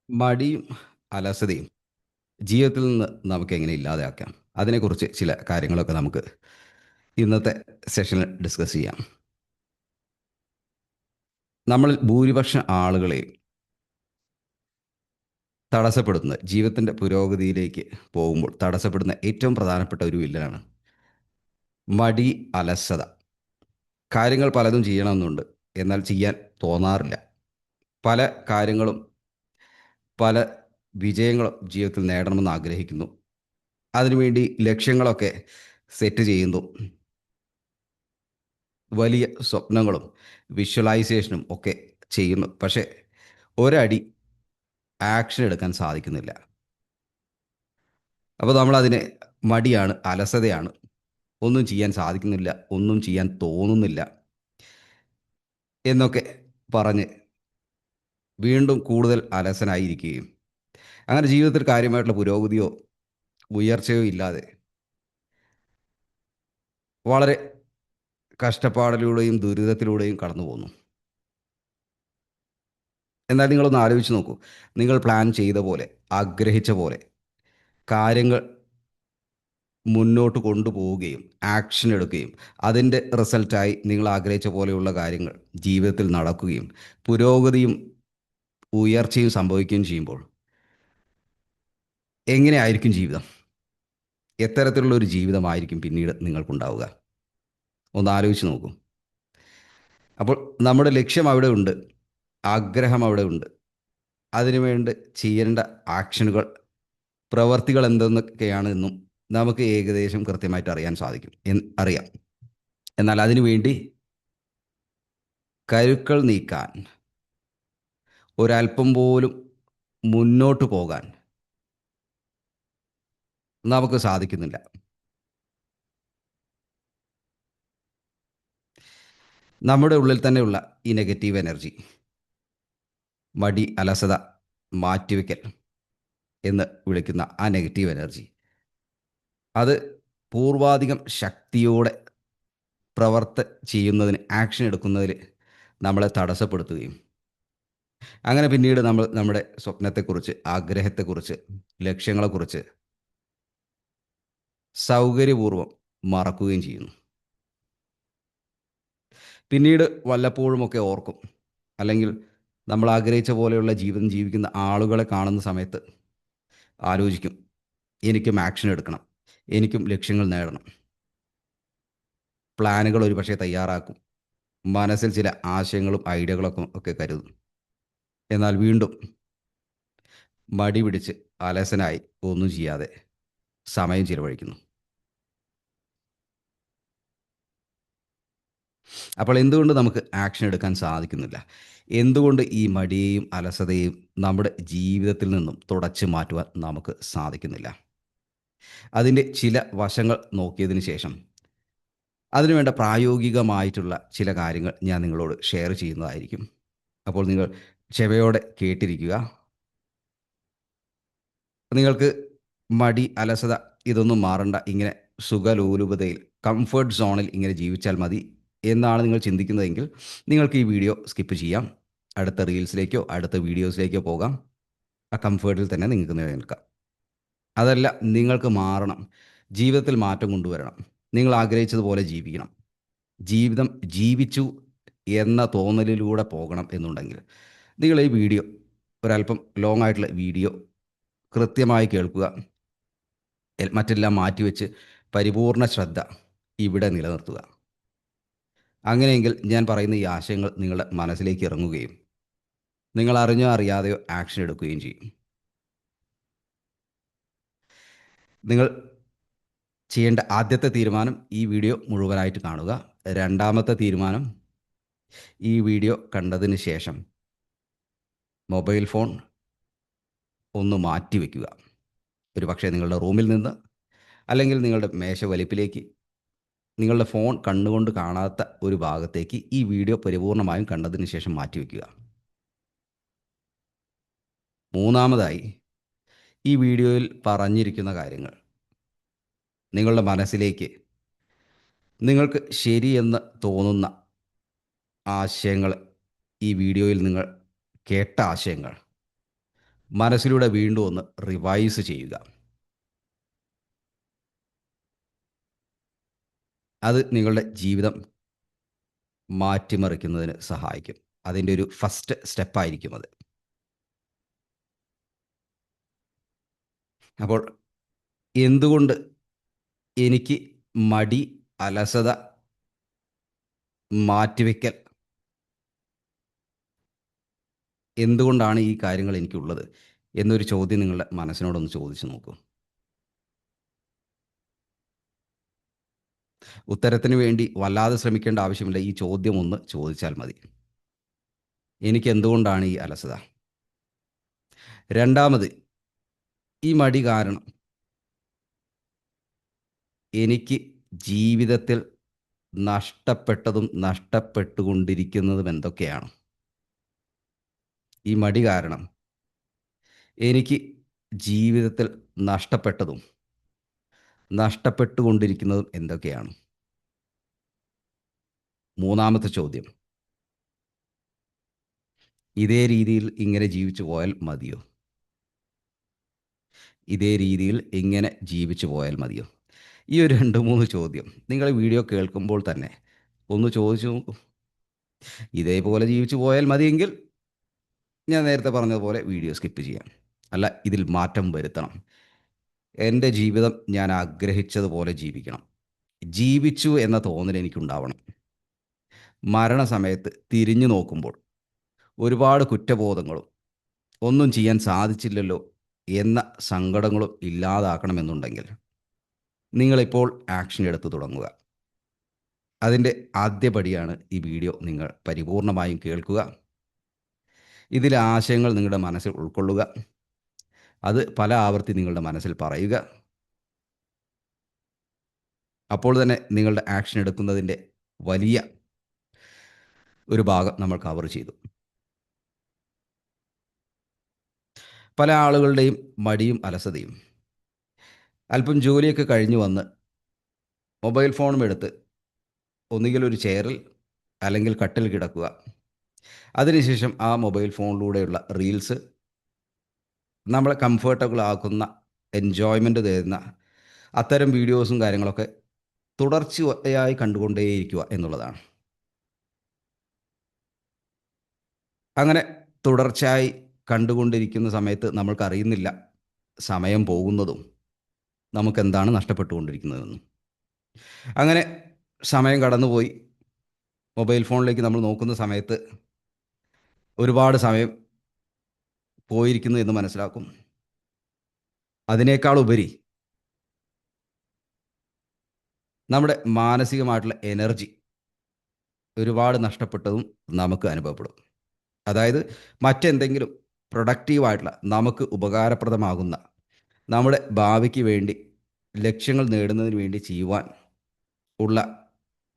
മടിയും അലസതയും ജീവിതത്തിൽ നിന്ന് നമുക്ക് എങ്ങനെ ഇല്ലാതെയാക്കാം? അതിനെക്കുറിച്ച് ചില കാര്യങ്ങളൊക്കെ നമുക്ക് ഇന്നത്തെ സെഷനിൽ ഡിസ്കസ് ചെയ്യാം. നമ്മളിൽ ഭൂരിപക്ഷം ആളുകളെയും തടസ്സപ്പെടുത്തുന്നത് ജീവിതത്തിൻ്റെ പുരോഗതിയിലേക്ക് പോകുമ്പോൾ തടസ്സപ്പെടുന്ന ഏറ്റവും പ്രധാനപ്പെട്ട ഒരു വില്ലനാണ് മടി, അലസത. കാര്യങ്ങൾ പലതും ചെയ്യണമെന്നുണ്ട്, എന്നാൽ ചെയ്യാൻ തോന്നാറില്ല. പല കാര്യങ്ങളും, പല വിജയങ്ങളും ജീവിതത്തിൽ നേടണമെന്ന് ആഗ്രഹിക്കുന്നു. അതിനുവേണ്ടി ലക്ഷ്യങ്ങളൊക്കെ സെറ്റ് ചെയ്യുന്നു. വലിയ സ്വപ്നങ്ങളും വിഷ്വലൈസേഷനും ഒക്കെ ചെയ്യുന്നു. പക്ഷേ ഒരടി ആക്ഷൻ എടുക്കാൻ സാധിക്കുന്നില്ല. അപ്പോൾ നമ്മളതിനെ മടിയാണ്, അലസതയാണ്, ഒന്നും ചെയ്യാൻ സാധിക്കുന്നില്ല, ഒന്നും ചെയ്യാൻ തോന്നുന്നില്ല എന്നൊക്കെ പറഞ്ഞ് വീണ്ടും കൂടുതൽ അലസനായിരിക്കുകയും അങ്ങനെ ജീവിതത്തിൽ കാര്യമായിട്ടുള്ള പുരോഗതിയോ ഉയർച്ചയോ ഇല്ലാതെ വളരെ കഷ്ടപ്പാടിലൂടെയും ദുരിതത്തിലൂടെയും കടന്നു പോകുന്നു. എന്നാൽ നിങ്ങളൊന്ന് ആലോചിച്ച് നോക്കൂ. നിങ്ങൾ പ്ലാൻ ചെയ്ത പോലെ, ആഗ്രഹിച്ച പോലെ കാര്യങ്ങൾ മുന്നോട്ട് കൊണ്ടുപോവുകയും ആക്ഷൻ എടുക്കുകയും അതിൻ്റെ റിസൾട്ടായി നിങ്ങൾ ആഗ്രഹിച്ച പോലെയുള്ള കാര്യങ്ങൾ ജീവിതത്തിൽ നടക്കുകയും പുരോഗതിയും ഉയർച്ചയും സംഭവിക്കുകയും ചെയ്യുമ്പോൾ എങ്ങനെയായിരിക്കും ജീവിതം? എത്തരത്തിലുള്ള ഒരു ജീവിതമായിരിക്കും പിന്നീട് നിങ്ങൾക്കുണ്ടാവുക? ഒന്ന് ആലോചിച്ച് നോക്കൂ. അപ്പോൾ നമ്മുടെ ലക്ഷ്യം അവിടെ ഉണ്ട്, ആഗ്രഹം അവിടെ ഉണ്ട്. അതിനുവേണ്ടി ചെയ്യേണ്ട ആക്ഷനുകൾ, പ്രവർത്തികൾ എന്തെന്നൊക്കെയാണെന്നും നമുക്ക് ഏകദേശം കൃത്യമായിട്ട് അറിയാൻ സാധിക്കും, അറിയാം. എന്നാൽ അതിനുവേണ്ടി കരുക്കൾ നീക്കാൻ, ഒരല്പം പോലും മുന്നോട്ട് പോകാൻ നമുക്ക് സാധിക്കുന്നില്ല. നമ്മുടെ ഉള്ളിൽ തന്നെയുള്ള ഈ നെഗറ്റീവ് എനർജി, മടി, അലസത, മാറ്റിവെക്കൽ എന്ന് വിളിക്കുന്ന ആ നെഗറ്റീവ് എനർജി, അത് പൂർവാധികം ശക്തിയോടെ ചെയ്യുന്നതിന്, ആക്ഷൻ എടുക്കുന്നതിൽ നമ്മളെ തടസ്സപ്പെടുത്തുകയും അങ്ങനെ പിന്നീട് നമ്മൾ നമ്മുടെ സ്വപ്നത്തെക്കുറിച്ച്, ആഗ്രഹത്തെക്കുറിച്ച്, ലക്ഷ്യങ്ങളെക്കുറിച്ച് സൗകര്യപൂർവ്വം മറക്കുകയും ചെയ്യുന്നു. പിന്നീട് വല്ലപ്പോഴുമൊക്കെ ഓർക്കും, അല്ലെങ്കിൽ നമ്മൾ ആഗ്രഹിച്ച പോലെയുള്ള ജീവിതം ജീവിക്കുന്ന ആളുകളെ കാണുന്ന സമയത്ത് ആലോചിക്കും, എനിക്കും ആക്ഷൻ എടുക്കണം, എനിക്കും ലക്ഷ്യങ്ങൾ നേടണം. പ്ലാനുകൾ ഒരു പക്ഷേ തയ്യാറാക്കും, മനസ്സിൽ ചില ആശയങ്ങളും ഐഡിയകളൊക്കെ കരുതും. എന്നാൽ വീണ്ടും മടി പിടിച്ച് അലസനായി ഒന്നും ചെയ്യാതെ സമയം ചിലവഴിക്കുന്നു. അപ്പോൾ എന്തുകൊണ്ട് നമുക്ക് ആക്ഷൻ എടുക്കാൻ സാധിക്കുന്നില്ല? എന്തുകൊണ്ട് ഈ മടിയെയും അലസതയെയും നമ്മുടെ ജീവിതത്തിൽ നിന്നും തുടച്ചു മാറ്റുവാൻ നമുക്ക് സാധിക്കുന്നില്ല? അതിൻ്റെ ചില വശങ്ങൾ നോക്കിയതിന് ശേഷം അതിനുവേണ്ട പ്രായോഗികമായിട്ടുള്ള ചില കാര്യങ്ങൾ ഞാൻ നിങ്ങളോട് ഷെയർ ചെയ്യുന്നതായിരിക്കും. അപ്പോൾ നിങ്ങൾ ക്ഷമയോടെ കേട്ടിരിക്കുക. നിങ്ങൾക്ക് മടി, അലസത ഇതൊന്നും മാറണ്ട, ഇങ്ങനെ സുഖലോലുപതയിൽ, കംഫർട്ട് സോണിൽ ഇങ്ങനെ ജീവിച്ചാൽ മതി എന്നാണ് നിങ്ങൾ ചിന്തിക്കുന്നതെങ്കിൽ നിങ്ങൾക്ക് ഈ വീഡിയോ സ്കിപ്പ് ചെയ്യാം. അടുത്ത റീൽസിലേക്കോ അടുത്ത വീഡിയോസിലേക്കോ പോകാം. ആ കംഫേർട്ടിൽ തന്നെ നിങ്ങൾക്ക് നിലനിൽക്കാം. അതല്ല, നിങ്ങൾക്ക് മാറണം, ജീവിതത്തിൽ മാറ്റം കൊണ്ടുവരണം, നിങ്ങൾ ആഗ്രഹിച്ചതുപോലെ ജീവിക്കണം, ജീവിതം ജീവിച്ചു എന്ന തോന്നലിലൂടെ പോകണം എന്നുണ്ടെങ്കിൽ നിങ്ങൾ ഈ വീഡിയോ, ഒരല്പം ലോങ് ആയിട്ടുള്ള വീഡിയോ കൃത്യമായി കേൾക്കുക. മറ്റെല്ലാം മാറ്റിവെച്ച് പരിപൂർണ ശ്രദ്ധ ഇവിടെ നിലനിർത്തുക. അങ്ങനെയെങ്കിൽ ഞാൻ പറയുന്ന ഈ ആശയങ്ങൾ നിങ്ങളുടെ മനസ്സിലേക്ക് ഇറങ്ങുകയും നിങ്ങൾ അറിഞ്ഞോ അറിയാതെയോ ആക്ഷൻ എടുക്കുകയും ചെയ്യും. നിങ്ങൾ ചെയ്യേണ്ട ആദ്യത്തെ തീരുമാനം, ഈ വീഡിയോ മുഴുവനായിട്ട് കാണുക. രണ്ടാമത്തെ തീരുമാനം, ഈ വീഡിയോ കണ്ടതിന് ശേഷം മൊബൈൽ ഫോൺ ഒന്ന് മാറ്റി വയ്ക്കുക. ഒരു പക്ഷേ നിങ്ങളുടെ റൂമിൽ നിന്ന്, അല്ലെങ്കിൽ നിങ്ങളുടെ മേശ വലിപ്പിലേക്ക്, നിങ്ങളുടെ ഫോൺ കണ്ണുകൊണ്ട് കാണാത്ത ഒരു ഭാഗത്തേക്ക് ഈ വീഡിയോ പരിപൂർണമായും കണ്ടതിന് ശേഷം മാറ്റിവെക്കുക. മൂന്നാമതായി, ഈ വീഡിയോയിൽ പറഞ്ഞിരിക്കുന്ന കാര്യങ്ങൾ നിങ്ങളുടെ മനസ്സിലേക്ക്, നിങ്ങൾക്ക് ശരിയെന്ന് തോന്നുന്ന ആശയങ്ങൾ, ഈ വീഡിയോയിൽ നിങ്ങൾ കേട്ട ആശയങ്ങൾ മനസ്സിലൂടെ വീണ്ടും ഒന്ന് റിവൈസ് ചെയ്യുക. അത് നിങ്ങളുടെ ജീവിതം മാറ്റിമറിക്കുന്നതിന് സഹായിക്കും. അതിൻ്റെ ഒരു ഫസ്റ്റ് സ്റ്റെപ്പായിരിക്കും അത്. അപ്പോൾ എന്തുകൊണ്ട് എനിക്ക് മടി, അലസത, മാറ്റിവെക്കൽ എന്തുകൊണ്ടാണ് ഈ കാര്യങ്ങൾ എനിക്കുള്ളത് എന്നൊരു ചോദ്യം നിങ്ങളുടെ മനസ്സിനോടൊന്ന് ചോദിച്ചു നോക്കൂ. ഉത്തരത്തിന് വേണ്ടി വല്ലാതെ ശ്രമിക്കേണ്ട ആവശ്യമില്ല. ഈ ചോദ്യം ഒന്ന് ചോദിച്ചാൽ മതി. എനിക്ക് എന്തുകൊണ്ടാണ് ഈ അലസത? രണ്ടാമത്, ഈ മടി കാരണം എനിക്ക് ജീവിതത്തിൽ നഷ്ടപ്പെട്ടതും നഷ്ടപ്പെട്ടുകൊണ്ടിരിക്കുന്നതും എന്തൊക്കെയാണ്? ഈ മടി കാരണം എനിക്ക് ജീവിതത്തിൽ നഷ്ടപ്പെട്ടതും നഷ്ടപ്പെട്ടുകൊണ്ടിരിക്കുന്നതും എന്തൊക്കെയാണ്? മൂന്നാമത്തെ ചോദ്യം, ഇതേ രീതിയിൽ ഇങ്ങനെ ജീവിച്ചു പോയാൽ മതിയോ? ഇതേ രീതിയിൽ ഇങ്ങനെ ജീവിച്ചു പോയാൽ മതിയോ? ഈ ഒരു 2, 3 ചോദ്യം നിങ്ങൾ ഈ വീഡിയോ കേൾക്കുമ്പോൾ തന്നെ ഒന്ന് ചോദിച്ചു നോക്കൂ. ഇതേപോലെ ജീവിച്ചു പോയാൽ മതിയെങ്കിൽ ഞാൻ നേരത്തെ പറഞ്ഞതുപോലെ വീഡിയോ സ്കിപ്പ് ചെയ്യാം. അല്ല, ഇതിൽ മാറ്റം വരുത്തണം. എൻ്റെ ജീവിതം ഞാൻ ആഗ്രഹിച്ചതുപോലെ ജീവിക്കണം. ജീവിച്ചു എന്ന തോന്നൽ എനിക്കുണ്ടാവണം. മരണസമയത്ത് തിരിഞ്ഞു നോക്കുമ്പോൾ ഒരുപാട് കുറ്റബോധങ്ങളും ഒന്നും ചെയ്യാൻ സാധിച്ചില്ലല്ലോ എന്ന സങ്കടങ്ങളും ഇല്ലാതാക്കണമെന്നുണ്ടെങ്കിൽ നിങ്ങളിപ്പോൾ ആക്ഷൻ എടുത്ത് തുടങ്ങുക. അതിൻ്റെ ആദ്യപടിയാണ് ഈ വീഡിയോ നിങ്ങൾ പരിപൂർണമായും കേൾക്കുക. ഇതിലെ ആശയങ്ങൾ നിങ്ങളുടെ മനസ്സിൽ ഉൾക്കൊള്ളുക. അത് പല ആവർത്തി നിങ്ങളുടെ മനസ്സിൽ പറയുക. അപ്പോൾ തന്നെ നിങ്ങളുടെ ആക്ഷൻ എടുക്കുന്നതിൻ്റെ വലിയ ഒരു ഭാഗം നമ്മൾ കവർ ചെയ്തു. പല ആളുകളുടെയും മടിയും അലസതയും അല്പം ജോലിയൊക്കെ കഴിഞ്ഞ് വന്ന് മൊബൈൽ ഫോണും എടുത്ത് ഒന്നുകിൽ ഒരു ചെയറിൽ അല്ലെങ്കിൽ കട്ടിൽ കിടക്കുക. അതിനുശേഷം ആ മൊബൈൽ ഫോണിലൂടെയുള്ള റീൽസ് നമ്മളെ കംഫർട്ടബിൾ ആക്കുന്ന, എൻജോയ്മെൻറ്റ് തരുന്ന അത്തരം വീഡിയോസും കാര്യങ്ങളൊക്കെ തുടർച്ചയായി കണ്ടുകൊണ്ടേയിരിക്കുക എന്നുള്ളതാണ്. അങ്ങനെ തുടർച്ചയായി കണ്ടുകൊണ്ടിരിക്കുന്ന സമയത്ത് നമ്മൾക്കറിയുന്നില്ല സമയം പോകുന്നതും നമുക്കെന്താണ് നഷ്ടപ്പെട്ടുകൊണ്ടിരിക്കുന്നതെന്നും. അങ്ങനെ സമയം കടന്നുപോയി മൊബൈൽ ഫോണിലേക്ക് നമ്മൾ നോക്കുന്ന സമയത്ത് ഒരുപാട് സമയം പോയിരിക്കുന്നു എന്ന് മനസ്സിലാക്കും. അതിനേക്കാൾ ഉപരി നമ്മുടെ മാനസികമായിട്ടുള്ള എനർജി ഒരുപാട് നഷ്ടപ്പെട്ടതും നമുക്ക് അനുഭവപ്പെടും. അതായത് മറ്റെന്തെങ്കിലും പ്രൊഡക്റ്റീവായിട്ടുള്ള, നമുക്ക് ഉപകാരപ്രദമാകുന്ന, നമ്മുടെ ഭാവിക്ക് വേണ്ടി, ലക്ഷ്യങ്ങൾ നേടുന്നതിന് വേണ്ടി ചെയ്യുവാൻ ഉള്ള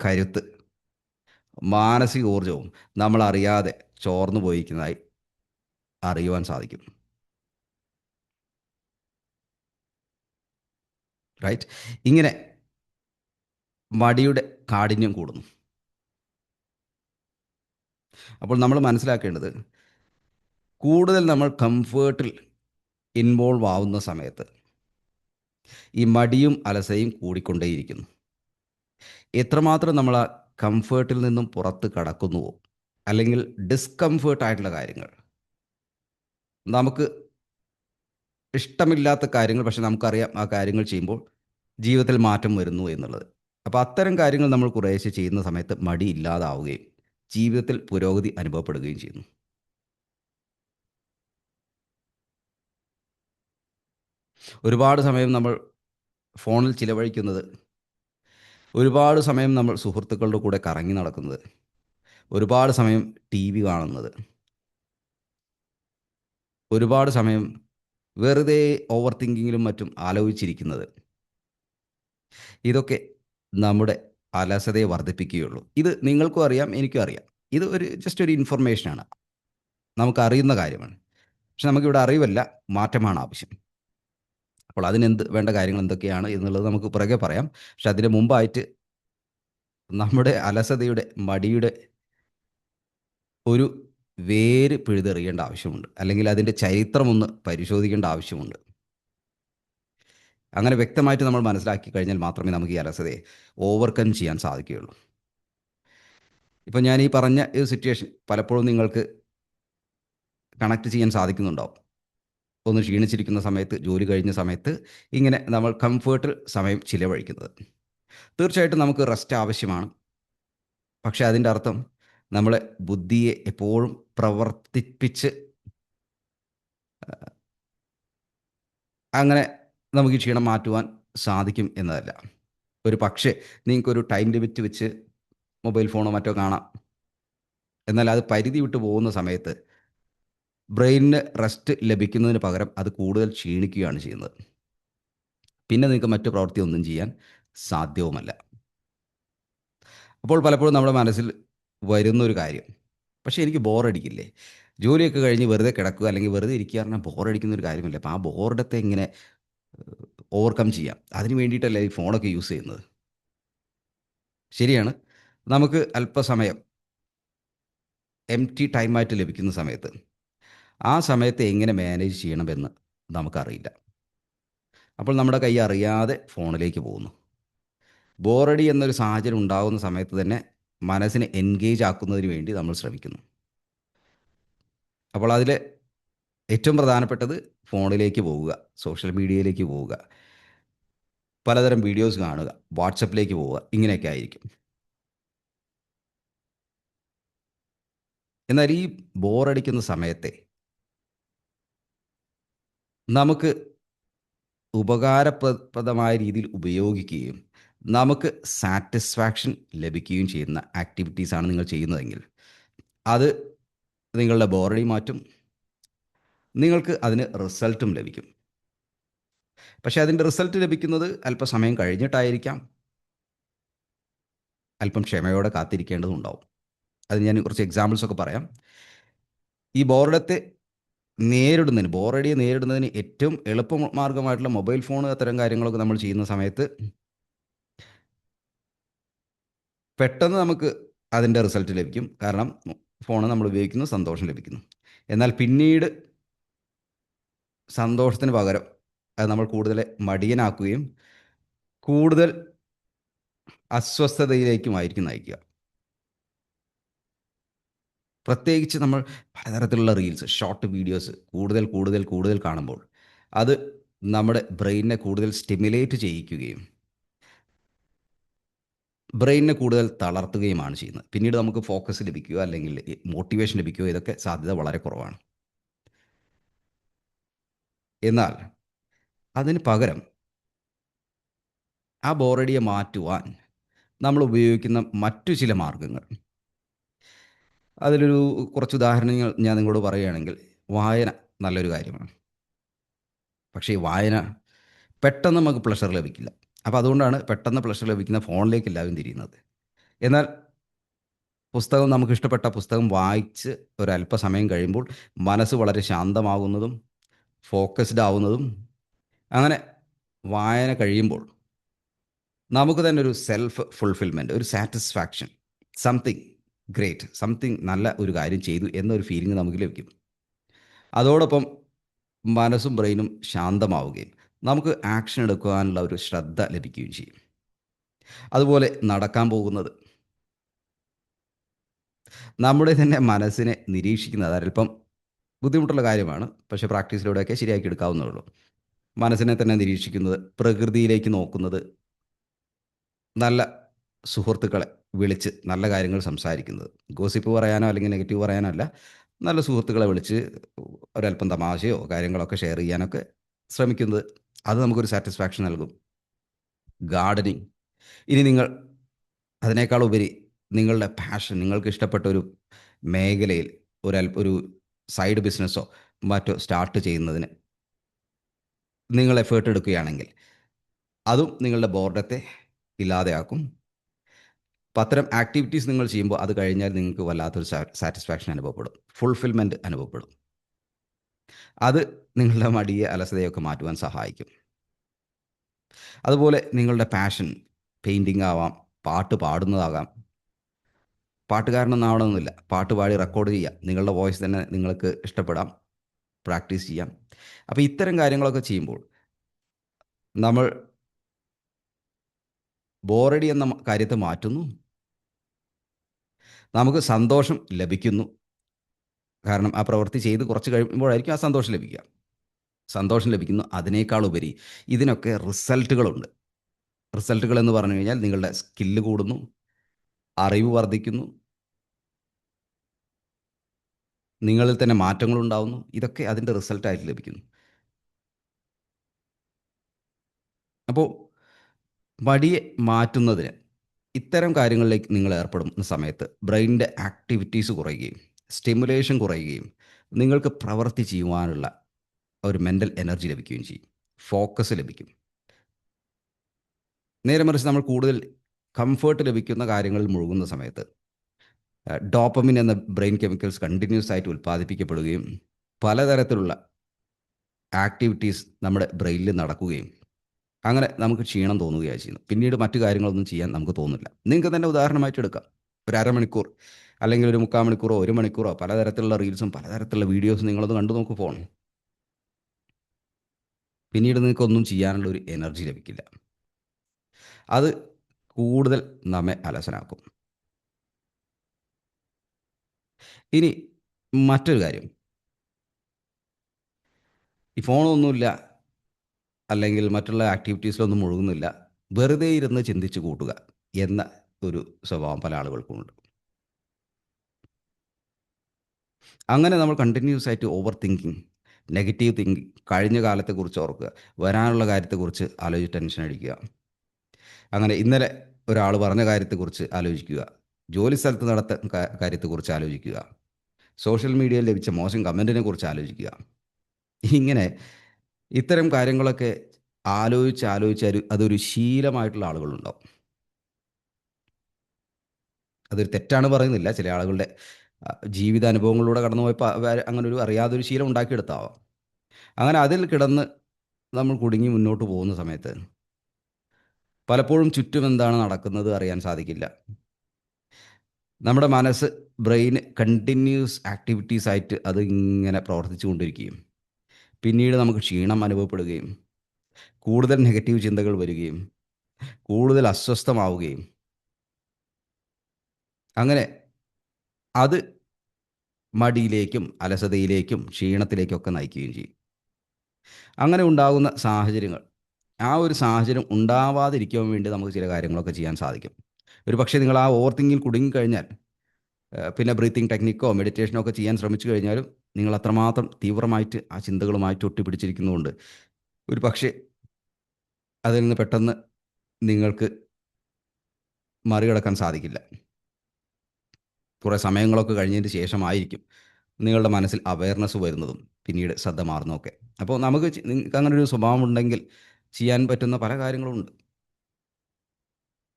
കരുത്ത്, മാനസിക ഊർജവും നമ്മളറിയാതെ ചോർന്നു പോയിരിക്കുന്നതായി അറിയുവാൻ സാധിക്കും. റൈറ്റ്? ഇങ്ങനെ മടിയുടെ കാഠിന്യം കൂടുന്നു. അപ്പോൾ നമ്മൾ മനസ്സിലാക്കേണ്ടത്, കൂടുതൽ നമ്മൾ കംഫേർട്ടിൽ ഇൻവോൾവ് ആവുന്ന സമയത്ത് ഈ മടിയും അലസയും കൂടിക്കൊണ്ടേയിരിക്കുന്നു. എത്രമാത്രം നമ്മൾ ആ കംഫേർട്ടിൽ നിന്നും പുറത്ത് കടക്കുന്നുവോ, അല്ലെങ്കിൽ ഡിസ്കംഫേർട്ടായിട്ടുള്ള കാര്യങ്ങൾ, നമുക്ക് ഇഷ്ടമില്ലാത്ത കാര്യങ്ങൾ, പക്ഷെ നമുക്കറിയാം ആ കാര്യങ്ങൾ ചെയ്യുമ്പോൾ ജീവിതത്തിൽ മാറ്റം വരുന്നു എന്നുള്ളത്. അപ്പോൾ അത്തരം കാര്യങ്ങൾ നമ്മൾ കുറേശ്ശെ ചെയ്യുന്ന സമയത്ത് മടി ഇല്ലാതാവുകയും ജീവിതത്തിൽ പുരോഗതി അനുഭവപ്പെടുകയും ചെയ്യുന്നു. ഒരുപാട് സമയം നമ്മൾ ഫോണിൽ ചിലവഴിക്കുന്നത്, ഒരുപാട് സമയം നമ്മൾ സുഹൃത്തുക്കളുടെ കൂടെ കറങ്ങി നടക്കുന്നത്, ഒരുപാട് സമയം ടി വി കാണുന്നത്, ഒരുപാട് സമയം വെറുതെ ഓവർ തിങ്കിങ്ങിലും മറ്റും ആലോചിച്ചിരിക്കുന്നത്, ഇതൊക്കെ നമ്മുടെ അലസതയെ വർദ്ധിപ്പിക്കുകയുള്ളൂ. ഇത് നിങ്ങൾക്കും അറിയാം, എനിക്കും അറിയാം. ഇത് ജസ്റ്റ് ഒരു ഇൻഫർമേഷനാണ്, നമുക്കറിയുന്ന കാര്യമാണ്. പക്ഷെ നമുക്കിവിടെ അറിവല്ല, മാറ്റമാണ് ആവശ്യം. അപ്പോൾ വേണ്ട കാര്യങ്ങൾ എന്തൊക്കെയാണ് എന്നുള്ളത് നമുക്ക് പുറകെ പറയാം. പക്ഷെ അതിന് മുമ്പായിട്ട് നമ്മുടെ അലസതയുടെ, മടിയുടെ ഒരു വേര് പിഴുതെറിയേണ്ട ആവശ്യമുണ്ട്. അല്ലെങ്കിൽ അതിൻ്റെ ചരിത്രമൊന്ന് പരിശോധിക്കേണ്ട ആവശ്യമുണ്ട്. അങ്ങനെ വ്യക്തമായിട്ട് നമ്മൾ മനസ്സിലാക്കി കഴിഞ്ഞാൽ മാത്രമേ നമുക്ക് ഈ അലസതയെ ഓവർകം ചെയ്യാൻ സാധിക്കുകയുള്ളൂ. ഇപ്പം ഞാൻ ഈ പറഞ്ഞ ഒരു സിറ്റുവേഷൻ പലപ്പോഴും നിങ്ങൾക്ക് കണക്ട് ചെയ്യാൻ സാധിക്കുന്നുണ്ടാവും. ഒന്ന് ക്ഷീണിച്ചിരിക്കുന്ന സമയത്ത്, ജോലി കഴിഞ്ഞ സമയത്ത് ഇങ്ങനെ നമ്മൾ കംഫേർട്ടിൽ സമയം ചിലവഴിക്കുന്നത്. തീർച്ചയായിട്ടും നമുക്ക് റെസ്റ്റ് ആവശ്യമാണ്. പക്ഷേ അതിൻ്റെ അർത്ഥം നമ്മളെ ബുദ്ധിയെ എപ്പോഴും പ്രവർത്തിപ്പിച്ച് അങ്ങനെ നമുക്ക് ഈ ക്ഷീണം മാറ്റുവാൻ സാധിക്കും എന്നതല്ല. ഒരു പക്ഷേ നിങ്ങൾക്കൊരു ടൈം ലിമിറ്റ് വെച്ച് മൊബൈൽ ഫോണോ മറ്റോ കാണാം. എന്നാൽ അത് പരിധി വിട്ട് പോകുന്ന സമയത്ത് ബ്രെയിനിന് റെസ്റ്റ് ലഭിക്കുന്നതിന് പകരം അത് കൂടുതൽ ക്ഷീണിക്കുകയാണ് ചെയ്യുന്നത്. പിന്നെ നിങ്ങൾക്ക് മറ്റു പ്രവൃത്തിയൊന്നും ചെയ്യാൻ സാധ്യവുമല്ല. അപ്പോൾ പലപ്പോഴും നമ്മുടെ മനസ്സിൽ വരുന്നൊരു കാര്യം, പക്ഷേ എനിക്ക് ബോറടിക്കില്ലേ? ജോലിയൊക്കെ കഴിഞ്ഞ് വെറുതെ കിടക്കുക അല്ലെങ്കിൽ വെറുതെ ഇരിക്കുക പറഞ്ഞാൽ ബോറടിക്കുന്നൊരു കാര്യമല്ല. അപ്പോൾ ആ ബോർഡത്തെ എങ്ങനെ ഓവർകം ചെയ്യാം? അതിന് വേണ്ടിയിട്ടല്ലേ ഈ ഫോണൊക്കെ യൂസ് ചെയ്യുന്നത്. ശരിയാണ്. നമുക്ക് അല്പസമയം എംപ്റ്റി ടൈമായിട്ട് ലഭിക്കുന്ന സമയത്ത്, ആ സമയത്തെ എങ്ങനെ മാനേജ് ചെയ്യണമെന്ന് നമുക്കറിയില്ല. അപ്പോൾ നമ്മുടെ കൈ അറിയാതെ ഫോണിലേക്ക് പോകുന്നു. ബോറടി എന്നൊരു സാഹചര്യം ഉണ്ടാകുന്ന സമയത്ത് തന്നെ മനസ്സിനെ എൻഗേജ് ആക്കുന്നതിന് വേണ്ടി നമ്മൾ ശ്രമിക്കുന്നു. അപ്പോൾ അതിൽ ഏറ്റവും പ്രധാനപ്പെട്ടത് ഫോണിലേക്ക് പോവുക, സോഷ്യൽ മീഡിയയിലേക്ക് പോവുക, പലതരം വീഡിയോസ് കാണുക, വാട്സപ്പിലേക്ക് പോവുക, ഇങ്ങനെയൊക്കെ ആയിരിക്കും. എന്നാൽ ഈ ബോറടിക്കുന്ന സമയത്തെ നമുക്ക് ഉപകാരപ്രദമായ രീതിയിൽ ഉപയോഗിക്കുകയും നമുക്ക് സാറ്റിസ്ഫാക്ഷൻ ലഭിക്കുകയും ചെയ്യുന്ന ആക്ടിവിറ്റീസാണ് നിങ്ങൾ ചെയ്യുന്നതെങ്കിൽ അത് നിങ്ങളുടെ ബോറടി മാറ്റും, നിങ്ങൾക്ക് അതിന് റിസൾട്ടും ലഭിക്കും. പക്ഷേ അതിൻ്റെ റിസൾട്ട് ലഭിക്കുന്നത് അല്പസമയം കഴിഞ്ഞിട്ടായിരിക്കാം. അല്പം ക്ഷമയോടെ കാത്തിരിക്കേണ്ടതുണ്ടാവും. അത് ഞാൻ കുറച്ച് എക്സാമ്പിൾസൊക്കെ പറയാം. ഈ ബോറടിയെ നേരിടുന്നതിന് ഏറ്റവും എളുപ്പമാർഗ്ഗമായിട്ടുള്ള മൊബൈൽ ഫോൺ അത്തരം കാര്യങ്ങളൊക്കെ നമ്മൾ ചെയ്യുന്ന സമയത്ത് പെട്ടെന്ന് നമുക്ക് അതിൻ്റെ റിസൾട്ട് ലഭിക്കും. കാരണം ഫോൺ നമ്മൾ ഉപയോഗിക്കുന്നു, സന്തോഷം ലഭിക്കുന്നു. എന്നാൽ പിന്നീട് സന്തോഷത്തിന് പകരം അത് നമ്മൾ കൂടുതൽ മടിയനാക്കുകയും കൂടുതൽ അസ്വസ്ഥതയിലേക്കുമായിരിക്കും നയിക്കുക. പ്രത്യേകിച്ച് നമ്മൾ പലതരത്തിലുള്ള റീൽസ്, ഷോർട്ട് വീഡിയോസ് കൂടുതൽ കൂടുതൽ കൂടുതൽ കാണുമ്പോൾ അത് നമ്മുടെ ബ്രെയിനിനെ കൂടുതൽ സ്റ്റിമുലേറ്റ് ചെയ്യിക്കുകയും ബ്രെയിനിനെ കൂടുതൽ തളർത്തുകയുമാണ് ചെയ്യുന്നത്. പിന്നീട് നമുക്ക് ഫോക്കസ് ലഭിക്കുകയോ അല്ലെങ്കിൽ മോട്ടിവേഷൻ ലഭിക്കുകയോ ഇതൊക്കെ സാധ്യത വളരെ കുറവാണ്. എന്നാൽ അതിന് പകരം ആ ബോറടിയെ മാറ്റുവാൻ നമ്മൾ ഉപയോഗിക്കുന്ന മറ്റു ചില മാർഗ്ഗങ്ങൾ, അതിലൊരു കുറച്ച് ഉദാഹരണങ്ങൾ ഞാൻ നിങ്ങളോട് പറയുകയാണെങ്കിൽ, വായന നല്ലൊരു കാര്യമാണ്. പക്ഷേ ഈ വായന പെട്ടെന്ന് നമുക്ക് പ്ലഷർ ലഭിക്കില്ല. അപ്പോൾ അതുകൊണ്ടാണ് പെട്ടെന്ന് പ്ലഷർ ലഭിക്കുന്ന ഫോണിലേക്ക് എല്ലാവരും തിരിയുന്നത്. എന്നാൽ പുസ്തകം, നമുക്കിഷ്ടപ്പെട്ട പുസ്തകം വായിച്ച് ഒരല്പസമയം കഴിയുമ്പോൾ മനസ്സ് വളരെ ശാന്തമാകുന്നതും ഫോക്കസ്ഡ് ആവുന്നതും, അങ്ങനെ വായന കഴിയുമ്പോൾ നമുക്ക് തന്നെ ഒരു സെൽഫ് ഫുൾഫിൽമെൻറ്റ്, ഒരു സാറ്റിസ്ഫാക്ഷൻ, സംതിങ് ഗ്രേറ്റ്, സംതിങ് നല്ല ഒരു കാര്യം ചെയ്തു എന്നൊരു ഫീലിംഗ് നമുക്ക് ലഭിക്കും. അതോടൊപ്പം മനസ്സും ബ്രെയിനും ശാന്തമാവുകയും നമുക്ക് ആക്ഷൻ എടുക്കുവാനുള്ള ഒരു ശ്രദ്ധ ലഭിക്കുകയും ചെയ്യും. അതുപോലെ നടക്കാൻ പോകുന്നത് നമ്മുടെ തന്നെ മനസ്സിനെ നിരീക്ഷിക്കുന്നത് അതൊരല്പം ബുദ്ധിമുട്ടുള്ള കാര്യമാണ്. പക്ഷേ പ്രാക്ടീസിലൂടെയൊക്കെ ശരിയാക്കി എടുക്കാവുന്നതേ ഉള്ളൂ. മനസ്സിനെ തന്നെ നിരീക്ഷിക്കുന്നത്, പ്രകൃതിയിലേക്ക് നോക്കുന്നത്, നല്ല സുഹൃത്തുക്കളെ വിളിച്ച് നല്ല കാര്യങ്ങൾ സംസാരിക്കുന്നത്, ഗോസിപ്പ് പറയാനോ അല്ലെങ്കിൽ നെഗറ്റീവ് പറയാനോ അല്ല, നല്ല സുഹൃത്തുക്കളെ വിളിച്ച് ഒരല്പം തമാശയോ കാര്യങ്ങളൊക്കെ ഷെയർ ചെയ്യാനൊക്കെ ശ്രമിക്കുന്നത്, അത് നമുക്കൊരു സാറ്റിസ്ഫാക്ഷൻ നൽകും. ഗാർഡനിങ്. ഇനി നിങ്ങൾ അതിനേക്കാൾ ഉപരി നിങ്ങളുടെ പാഷൻ, നിങ്ങൾക്ക് ഇഷ്ടപ്പെട്ട ഒരു മേഖലയിൽ ഒരു സൈഡ് ബിസിനസ്സോ മറ്റോ സ്റ്റാർട്ട് ചെയ്യുന്നതിന് നിങ്ങൾ എഫേർട്ട് എടുക്കുകയാണെങ്കിൽ അതും നിങ്ങളുടെ ബോർഡത്തെ ഇല്ലാതെയാക്കും. അപ്പോൾ അത്തരം ആക്ടിവിറ്റീസ് നിങ്ങൾ ചെയ്യുമ്പോൾ അത് കഴിഞ്ഞാൽ നിങ്ങൾക്ക് വല്ലാത്തൊരു സാറ്റിസ്ഫാക്ഷൻ അനുഭവപ്പെടും, ഫുൾഫിൽമെൻറ്റ് അനുഭവപ്പെടും. അത് നിങ്ങളുടെ മടിയെ, അലസതയൊക്കെ മാറ്റുവാൻ സഹായിക്കും. അതുപോലെ നിങ്ങളുടെ പാഷൻ പെയിൻറ്റിങ് ആവാം, പാട്ട് പാടുന്നതാകാം, പാട്ടുകാരനൊന്നും ആവണമെന്നില്ല. പാട്ട് പാടി റെക്കോർഡ് ചെയ്യാം. നിങ്ങളുടെ വോയിസ് തന്നെ നിങ്ങൾക്ക് ഇഷ്ടപ്പെടാം. പ്രാക്ടീസ് ചെയ്യാം. അപ്പോൾ ഇത്തരം കാര്യങ്ങളൊക്കെ ചെയ്യുമ്പോൾ നമ്മൾ ബോറടി എന്ന കാര്യത്തെ മാറ്റുന്നു. നമുക്ക് സന്തോഷം ലഭിക്കുന്നു. കാരണം ആ പ്രവൃത്തി ചെയ്ത് കുറച്ച് കഴിയുമ്പോഴായിരിക്കും ആ സന്തോഷം ലഭിക്കുക. സന്തോഷം ലഭിക്കുന്നു. അതിനേക്കാളുപരി ഇതിനൊക്കെ റിസൾട്ടുകളുണ്ട്. റിസൾട്ടുകൾ എന്ന് പറഞ്ഞു കഴിഞ്ഞാൽ നിങ്ങളുടെ സ്കില്ല് കൂടുന്നു, അറിവ് വർദ്ധിക്കുന്നു, നിങ്ങളിൽ തന്നെ മാറ്റങ്ങളുണ്ടാവുന്നു. ഇതൊക്കെ അതിൻ്റെ റിസൾട്ടായിട്ട് ലഭിക്കുന്നു. അപ്പോൾ മടിയെ മാറ്റുന്നതിന് ഇത്തരം കാര്യങ്ങളിലേക്ക് നിങ്ങൾ ഏർപ്പെടുന്ന സമയത്ത് ബ്രെയിനിൻ്റെ ആക്ടിവിറ്റീസ് കുറയുകയും സ്റ്റിമുലേഷൻ കുറയുകയും നിങ്ങൾക്ക് പ്രവൃത്തി ചെയ്യുവാനുള്ള ഒരു മെൻ്റൽ എനർജി ലഭിക്കുകയും ചെയ്യും. ഫോക്കസ് ലഭിക്കും. നേരെ മറിച്ച് നമ്മൾ കൂടുതൽ കംഫേർട്ട് ലഭിക്കുന്ന കാര്യങ്ങളിൽ മുഴുകുന്ന സമയത്ത് ഡോപ്പമിൻ എന്ന ബ്രെയിൻ കെമിക്കൽസ് കണ്ടിന്യൂസ് ആയിട്ട് ഉൽപ്പാദിപ്പിക്കപ്പെടുകയും പലതരത്തിലുള്ള ആക്ടിവിറ്റീസ് നമ്മുടെ ബ്രെയിനിൽ നടക്കുകയും അങ്ങനെ നമുക്ക് ക്ഷീണം തോന്നുകയാണ് ചെയ്യുന്നത്. പിന്നീട് മറ്റു കാര്യങ്ങളൊന്നും ചെയ്യാൻ നമുക്ക് തോന്നില്ല. നിങ്ങൾക്ക് തന്നെ ഉദാഹരണമായിട്ട് എടുക്കാം. ഒരു അരമണിക്കൂർ അല്ലെങ്കിൽ ഒരു 3/4 മണിക്കൂറോ 1 മണിക്കൂറോ പലതരത്തിലുള്ള റീൽസും പലതരത്തിലുള്ള വീഡിയോസും നിങ്ങളത് കണ്ടു നോക്ക് ഫോൺ. പിന്നീട് നിങ്ങൾക്കൊന്നും ചെയ്യാനുള്ള ഒരു എനർജി ലഭിക്കില്ല. അത് കൂടുതൽ നമ്മെ അലസനാക്കും. ഇനി മറ്റൊരു കാര്യം, ഈ ഫോണൊന്നുമില്ല അല്ലെങ്കിൽ മറ്റുള്ള ആക്ടിവിറ്റീസിലൊന്നും മുഴുകുന്നില്ല. വെറുതെ ഇരുന്ന് ചിന്തിച്ച് കൂട്ടുക എന്ന ഒരു സ്വഭാവം പല ആളുകൾക്കുമുണ്ട്. അങ്ങനെ നമ്മൾ കണ്ടിന്യൂസ് ആയിട്ട് ഓവർ തിങ്കിങ്, നെഗറ്റീവ് തിങ്കിങ്, കഴിഞ്ഞ കാലത്തെക്കുറിച്ച് ഓർക്കുക, വരാനുള്ള കാര്യത്തെക്കുറിച്ച് ആലോചിച്ച് ടെൻഷൻ അടിക്കുക. അങ്ങനെ ഇന്നലെ ഒരാൾ പറഞ്ഞ കാര്യത്തെക്കുറിച്ച് ആലോചിക്കുക, ജോലി സ്ഥലത്ത് കാര്യത്തെക്കുറിച്ച് ആലോചിക്കുക, സോഷ്യൽ മീഡിയയിൽ ലഭിച്ച മോശം കമൻറ്റിനെ കുറിച്ച് ആലോചിക്കുക. ഇങ്ങനെ ഇത്തരം കാര്യങ്ങളൊക്കെ ആലോചിച്ച് ആലോചിച്ച് അതൊരു ശീലമായിട്ടുള്ള ആളുകളുണ്ടാവും. അതൊരു തെറ്റാണ് പറയുന്നില്ല. ചില ആളുകളുടെ ജീവിതാനുഭവങ്ങളിലൂടെ കടന്നു പോയപ്പോൾ അങ്ങനെ ഒരു അറിയാതൊരു ശീലം ഉണ്ടാക്കിയെടുത്താവാം. അങ്ങനെ അതിൽ കിടന്ന് നമ്മൾ കുടുങ്ങി മുന്നോട്ട് പോകുന്ന സമയത്ത് പലപ്പോഴും ചുറ്റും എന്താണ് നടക്കുന്നത് അറിയാൻ സാധിക്കില്ല. നമ്മുടെ മനസ്സ്, ബ്രെയിൻ കണ്ടിന്യൂസ് ആക്ടിവിറ്റീസ് ആയിട്ട് അത് ഇങ്ങനെ പ്രവർത്തിച്ചു കൊണ്ടിരിക്കുകയും പിന്നീട് നമുക്ക് ക്ഷീണം അനുഭവപ്പെടുകയും കൂടുതൽ നെഗറ്റീവ് ചിന്തകൾ വരികയും കൂടുതൽ അസ്വസ്ഥമാവുകയും അങ്ങനെ അത് മടിയിലേക്കും അലസതയിലേക്കും ക്ഷീണത്തിലേക്കൊക്കെ നയിക്കുകയും ചെയ്യും. അങ്ങനെ ഉണ്ടാകുന്ന സാഹചര്യങ്ങൾ, ആ ഒരു സാഹചര്യം ഉണ്ടാവാതിരിക്കാൻ വേണ്ടി നമുക്ക് ചില കാര്യങ്ങളൊക്കെ ചെയ്യാൻ സാധിക്കും. ഒരു പക്ഷേ നിങ്ങൾ ആ ഓവർ തിങ്കിങ്ങിൽ കുടുങ്ങിക്കഴിഞ്ഞാൽ പിന്നെ ബ്രീത്തിങ് ടെക്നിക്കോ മെഡിറ്റേഷനോ ഒക്കെ ചെയ്യാൻ ശ്രമിച്ചു കഴിഞ്ഞാലും നിങ്ങൾ അത്രമാത്രം തീവ്രമായിട്ട് ആ ചിന്തകളുമായിട്ട് ഒട്ടിപ്പിടിച്ചിരിക്കുന്നതുകൊണ്ട് ഒരു പക്ഷേ അതിൽ നിന്ന് പെട്ടെന്ന് നിങ്ങൾക്ക് മറികടക്കാൻ സാധിക്കില്ല. കുറേ സമയങ്ങളൊക്കെ കഴിഞ്ഞതിന് ശേഷമായിരിക്കും നിങ്ങളുടെ മനസ്സിൽ അവയർനെസ് വരുന്നതും പിന്നീട് ശ്രദ്ധ മാറുന്നതൊക്കെ. അപ്പോൾ നിങ്ങൾക്ക് അങ്ങനെ ഒരു സ്വഭാവം ഉണ്ടെങ്കിൽ ചെയ്യാൻ പറ്റുന്ന പല കാര്യങ്ങളുമുണ്ട്.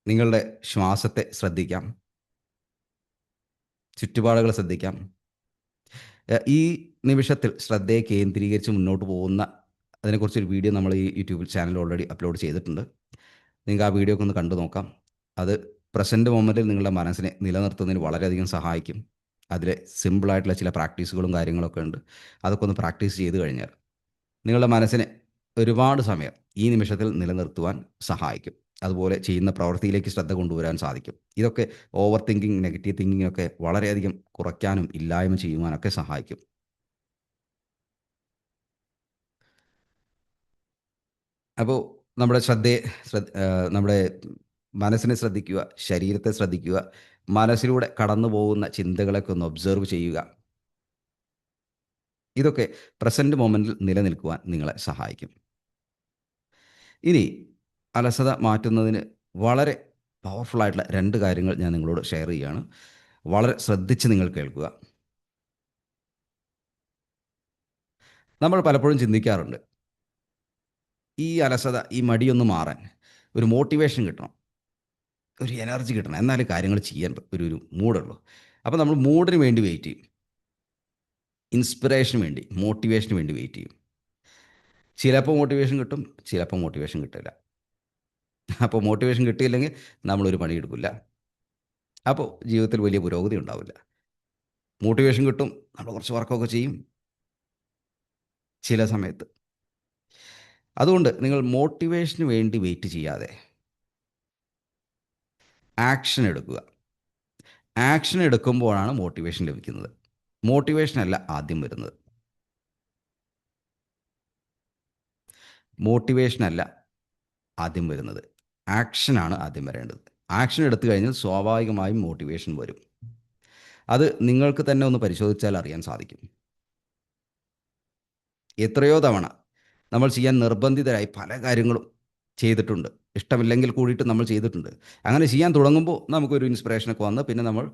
നിങ്ങളുടെ ശ്വാസത്തെ ശ്രദ്ധിക്കാം, ചുറ്റുപാടുകൾ ശ്രദ്ധിക്കാം. ഈ നിമിഷത്തിൽ ശ്രദ്ധയെ കേന്ദ്രീകരിച്ച് മുന്നോട്ട് പോകുന്ന അതിനെക്കുറിച്ചൊരു വീഡിയോ നമ്മൾ ഈ യൂട്യൂബ് ചാനൽ ഓൾറെഡി അപ്ലോഡ് ചെയ്തിട്ടുണ്ട്. നിങ്ങൾക്ക് ആ വീഡിയോ ഒക്കെ ഒന്ന് കണ്ടു നോക്കാം. അത് പ്രസൻറ്റ് മൊമെൻറ്റിൽ നിങ്ങളുടെ മനസ്സിനെ നിലനിർത്തുന്നതിന് വളരെയധികം സഹായിക്കും. അതിൽ സിമ്പിളായിട്ടുള്ള ചില പ്രാക്ടീസുകളും കാര്യങ്ങളൊക്കെ ഉണ്ട്. അതൊക്കെ ഒന്ന് പ്രാക്ടീസ് ചെയ്ത് കഴിഞ്ഞാൽ നിങ്ങളുടെ മനസ്സിനെ ഒരുപാട് സമയം ഈ നിമിഷത്തിൽ നിലനിർത്തുവാൻ സഹായിക്കും. അതുപോലെ ചെയ്യുന്ന പ്രവൃത്തിയിലേക്ക് ശ്രദ്ധ കൊണ്ടുവരാൻ സാധിക്കും. ഇതൊക്കെ ഓവർ തിങ്കിങ്, നെഗറ്റീവ് തിങ്കിങ് ഒക്കെ വളരെയധികം കുറയ്ക്കാനും ഇല്ലായ്മ ചെയ്യുവാനൊക്കെ സഹായിക്കും. അപ്പോൾ നമ്മുടെ നമ്മുടെ മനസ്സിനെ ശ്രദ്ധിക്കുക, ശരീരത്തെ ശ്രദ്ധിക്കുക, മനസ്സിലൂടെ കടന്നു പോകുന്ന ചിന്തകളൊക്കെ ഒന്ന് ഒബ്സർവ് ചെയ്യുക. ഇതൊക്കെ പ്രസൻറ്റ് മൊമെൻറ്റിൽ നിലനിൽക്കുവാൻ നിങ്ങളെ സഹായിക്കും. ഇനി അലസത മാറ്റുന്നതിന് വളരെ പവർഫുള്ളായിട്ടുള്ള 2 കാര്യങ്ങൾ ഞാൻ നിങ്ങളോട് ഷെയർ ചെയ്യുകയാണ്. വളരെ ശ്രദ്ധിച്ച് നിങ്ങൾ കേൾക്കുക. നമ്മൾ പലപ്പോഴും ചിന്തിക്കാറുണ്ട്, ഈ അലസത, ഈ മടിയൊന്ന് മാറാൻ ഒരു മോട്ടിവേഷൻ കിട്ടണം, ഒരു എനർജി കിട്ടണം, എന്നാലേ കാര്യങ്ങൾ ചെയ്യാൻ ഒരു മൂഡുള്ളൂ. അപ്പോൾ നമ്മൾ മൂഡിന് വേണ്ടി വെയിറ്റ് ചെയ്യും. ഇൻസ്പിറേഷന് വേണ്ടി, മോട്ടിവേഷന് വേണ്ടി വെയിറ്റ് ചെയ്യും. ചിലപ്പോൾ മോട്ടിവേഷൻ കിട്ടും, ചിലപ്പോൾ മോട്ടിവേഷൻ കിട്ടില്ല. അപ്പോൾ മോട്ടിവേഷൻ കിട്ടിയില്ലെങ്കിൽ നമ്മളൊരു പണിയെടുക്കില്ല. അപ്പോൾ ജീവിതത്തിൽ വലിയ പുരോഗതി ഉണ്ടാവില്ല. മോട്ടിവേഷൻ കിട്ടും, നമ്മൾ കുറച്ച് വർക്കൊക്കെ ചെയ്യും ചില സമയത്ത്. അതുകൊണ്ട് നിങ്ങൾ മോട്ടിവേഷന് വേണ്ടി വെയിറ്റ് ചെയ്യാതെ ആക്ഷൻ എടുക്കുക. ആക്ഷൻ എടുക്കുമ്പോഴാണ് മോട്ടിവേഷൻ ലഭിക്കുന്നത്. മോട്ടിവേഷനല്ല ആദ്യം വരുന്നത്. മോട്ടിവേഷനല്ല ആദ്യം വരുന്നത്. ആക്ഷനാണ് ആദ്യം വരേണ്ടത്. ആക്ഷൻ എടുത്തു കഴിഞ്ഞാൽ സ്വാഭാവികമായും മോട്ടിവേഷൻ വരും. അത് നിങ്ങൾക്ക് തന്നെ ഒന്ന് പരിശോധിച്ചാൽ അറിയാൻ സാധിക്കും. എത്രയോ തവണ നമ്മൾ ചെയ്യാൻ നിർബന്ധിതരായി പല കാര്യങ്ങളും ചെയ്തിട്ടുണ്ട്. ഇഷ്ടമില്ലെങ്കിൽ കൂടിയിട്ട് നമ്മൾ ചെയ്തിട്ടുണ്ട്. അങ്ങനെ ചെയ്യാൻ തുടങ്ങുമ്പോൾ നമുക്കൊരു ഇൻസ്പിറേഷനൊക്കെ വന്ന് പിന്നെ നമ്മൾ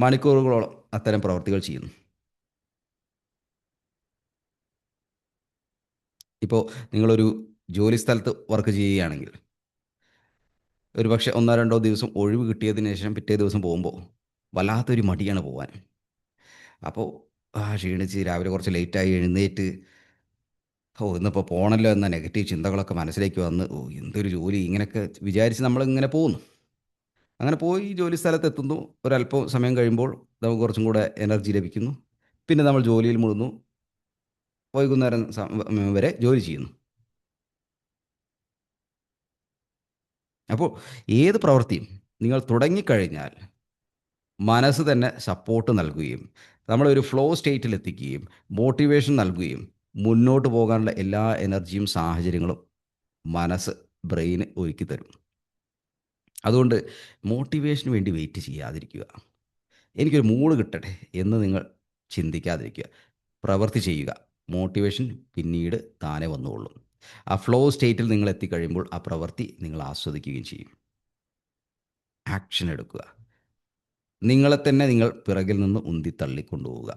മണിക്കൂറുകളോളം അത്തരം പ്രവർത്തികൾ ചെയ്യുന്നു. ഇപ്പോൾ നിങ്ങളൊരു ജോലി സ്ഥലത്ത് വർക്ക് ചെയ്യുകയാണെങ്കിൽ ഒരുപക്ഷെ 1 2 ദിവസം ഒഴിവ് കിട്ടിയതിന് ശേഷം പിറ്റേ ദിവസം പോകുമ്പോൾ വല്ലാത്തൊരു മടിയാണ് പോവാൻ. അപ്പോൾ ക്ഷീണിച്ച് രാവിലെ കുറച്ച് ലേറ്റായി എഴുന്നേറ്റ് ഇന്നിപ്പോൾ പോകണമല്ലോ എന്ന നെഗറ്റീവ് ചിന്തകളൊക്കെ മനസ്സിലേക്ക് വന്ന് എന്തൊരു ജോലി ഇങ്ങനെയൊക്കെ വിചാരിച്ച് നമ്മളിങ്ങനെ പോകുന്നു. അങ്ങനെ പോയി ജോലി സ്ഥലത്തെത്തുന്നു. ഒരല്പം സമയം കഴിയുമ്പോൾ നമുക്ക് കുറച്ചും കൂടെ എനർജി ലഭിക്കുന്നു. പിന്നെ നമ്മൾ ജോലിയിൽ മുഴുകുന്നു. വൈകുന്നേരം വരെ ജോലി ചെയ്യുന്നു. അപ്പോൾ ഏത് പ്രവൃത്തിയും നിങ്ങൾ തുടങ്ങിക്കഴിഞ്ഞാൽ മനസ്സ് തന്നെ സപ്പോർട്ട് നൽകുകയും നമ്മളൊരു ഫ്ലോ സ്റ്റേറ്റിൽ എത്തിക്കുകയും മോട്ടിവേഷൻ നൽകുകയും മുന്നോട്ട് പോകാനുള്ള എല്ലാ എനർജിയും സാഹചര്യങ്ങളും മനസ്സ് ബ്രെയിന് ഒരുക്കി തരും. അതുകൊണ്ട് മോട്ടിവേഷന് വേണ്ടി വെയിറ്റ് ചെയ്യാതിരിക്കുക. എനിക്കൊരു മൂഡ് കിട്ടട്ടെ എന്ന് നിങ്ങൾ ചിന്തിക്കാതിരിക്കുക. പ്രവൃത്തി ചെയ്യുക. മോട്ടിവേഷൻ പിന്നീട് താനെ വന്നുകൊള്ളും. ആ ഫ്ലോ സ്റ്റേറ്റിൽ നിങ്ങൾ എത്തിക്കഴിയുമ്പോൾ ആ പ്രവൃത്തി നിങ്ങൾ ആസ്വദിക്കുകയും ചെയ്യും. ആക്ഷൻ എടുക്കുക. നിങ്ങളെ തന്നെ നിങ്ങൾ പിറകിൽ നിന്ന് ഉന്തി തള്ളിക്കൊണ്ടുപോവുക.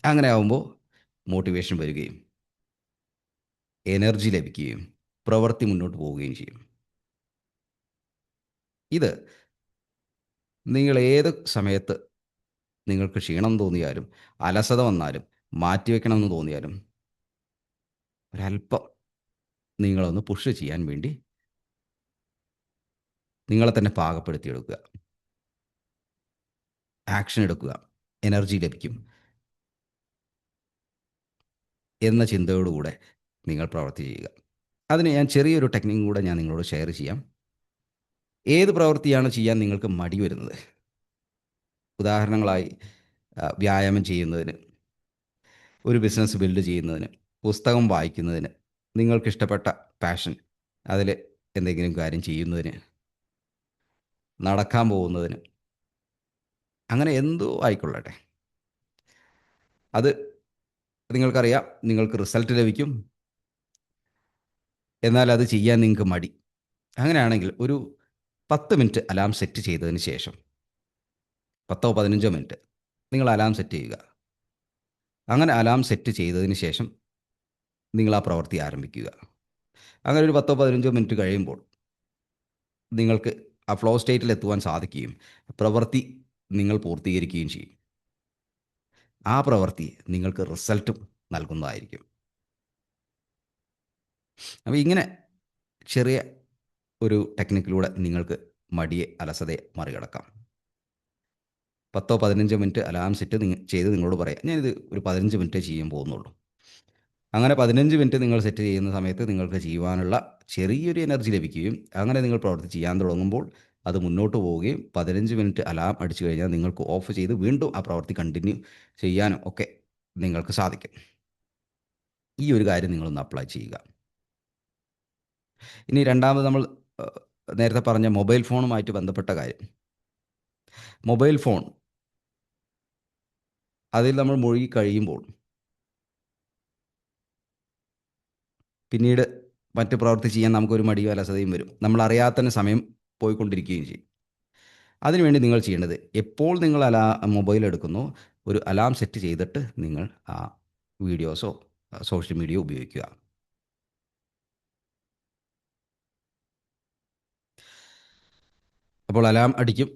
അങ്ങനെ ആകുമ്പോൾ മോട്ടിവേഷൻ വരികയും എനർജി ലഭിക്കുകയും പ്രവൃത്തി മുന്നോട്ട് പോവുകയും ചെയ്യും. ഇത് നിങ്ങൾ ഏത് സമയത്ത് നിങ്ങൾക്ക് ക്ഷീണം തോന്നിയാലും അലസത വന്നാലും മാറ്റിവെക്കണമെന്ന് തോന്നിയാലും ഒരല്പം നിങ്ങളൊന്ന് പുഷ് ചെയ്യാൻ വേണ്ടി നിങ്ങളെ തന്നെ പാകപ്പെടുത്തിയെടുക്കുക. ആക്ഷൻ എടുക്കുക. എനർജി ലഭിക്കും എന്ന ചിന്തയോടുകൂടെ നിങ്ങൾ പ്രവൃത്തി ചെയ്യുക. അതിന് ഞാൻ ചെറിയൊരു ടെക്നിക്കും കൂടെ ഞാൻ നിങ്ങളോട് ഷെയർ ചെയ്യാം. ഏത് പ്രവൃത്തിയാണ് ചെയ്യാൻ നിങ്ങൾക്ക് മടി വരുന്നത്? ഉദാഹരണങ്ങളായി വ്യായാമം ചെയ്യുന്നതിന്, ഒരു ബിസിനസ് ബിൽഡ് ചെയ്യുന്നതിന്, പുസ്തകം വായിക്കുന്നതിന്, നിങ്ങൾക്കിഷ്ടപ്പെട്ട പാഷൻ അതിൽ എന്തെങ്കിലും കാര്യം ചെയ്യുന്നതിന്, നടക്കാൻ പോകുന്നതിന്, അങ്ങനെ എന്തോ ആയിക്കൊള്ളട്ടെ. അത് നിങ്ങൾക്കറിയാം നിങ്ങൾക്ക് റിസൾട്ട് ലഭിക്കും. എന്നാൽ അത് ചെയ്യാൻ നിങ്ങൾക്ക് മടി. അങ്ങനെയാണെങ്കിൽ ഒരു 10 മിനിറ്റ് അലാം സെറ്റ് ചെയ്തതിന് ശേഷം 10 15 മിനിറ്റ് നിങ്ങൾ അലാം സെറ്റ് ചെയ്യുക. അങ്ങനെ അലാം സെറ്റ് ചെയ്തതിന് ശേഷം നിങ്ങൾ ആ പ്രവൃത്തി ആരംഭിക്കുക. അങ്ങനെ ഒരു 10 15 മിനിറ്റ് കഴിയുമ്പോൾ നിങ്ങൾക്ക് ആ ഫ്ലോ സ്റ്റേറ്റിൽ എത്തുവാൻ സാധിക്കുകയും പ്രവൃത്തി നിങ്ങൾ പൂർത്തീകരിക്കുകയും ചെയ്യും. ആ പ്രവൃത്തി നിങ്ങൾക്ക് റിസൾട്ടും നൽകുന്നതായിരിക്കും. അപ്പോൾ ഇങ്ങനെ ചെറിയ ഒരു ടെക്നിക്കിലൂടെ നിങ്ങൾക്ക് മടിയെ, അലസതയെ മറികടക്കാം. 10 15 മിനിറ്റ് അലാം സെറ്റ് ചെയ്ത് നിങ്ങളോട് പറയാം, ഞാനിത് ഒരു 15 മിനിറ്റേ ചെയ്യാൻ പോകുന്നുള്ളൂ. അങ്ങനെ 15 മിനിറ്റ് നിങ്ങൾ സെറ്റ് ചെയ്യുന്ന സമയത്ത് നിങ്ങൾക്ക് ചെയ്യുവാനുള്ള ചെറിയൊരു എനർജി ലഭിക്കുകയും അങ്ങനെ നിങ്ങൾ പ്രവൃത്തി ചെയ്യാൻ തുടങ്ങുമ്പോൾ അത് മുന്നോട്ട് പോവുകയും 15 മിനിറ്റ് അലാം അടിച്ചു കഴിഞ്ഞാൽ നിങ്ങൾക്ക് ഓഫ് ചെയ്ത് വീണ്ടും ആ പ്രവൃത്തി കണ്ടിന്യൂ ചെയ്യാനും ഒക്കെ നിങ്ങൾക്ക് സാധിക്കും. ഈ ഒരു കാര്യം നിങ്ങളൊന്ന് അപ്ലൈ ചെയ്യുക. ഇനി രണ്ടാമത് നമ്മൾ നേരത്തെ പറഞ്ഞ മൊബൈൽ ഫോണുമായിട്ട് ബന്ധപ്പെട്ട കാര്യം. മൊബൈൽ ഫോൺ അതിൽ നമ്മൾ മുഴുകി കഴിയുമ്പോൾ പിന്നീട് മറ്റ് പ്രവൃത്തി ചെയ്യാൻ നമുക്കൊരു മടിയോ അലസതയും വരും. നമ്മളറിയാതെ തന്നെ സമയം പോയിക്കൊണ്ടിരിക്കുകയും ചെയ്യും. അതിനുവേണ്ടി നിങ്ങൾ ചെയ്യേണ്ടത് എപ്പോൾ നിങ്ങൾ മൊബൈൽ എടുക്കുന്നോ ഒരു അലാം സെറ്റ് ചെയ്തിട്ട് നിങ്ങൾ ആ വീഡിയോസോ സോഷ്യൽ മീഡിയ ഉപയോഗിക്കുക. അപ്പോൾ അലാം അടിക്കും.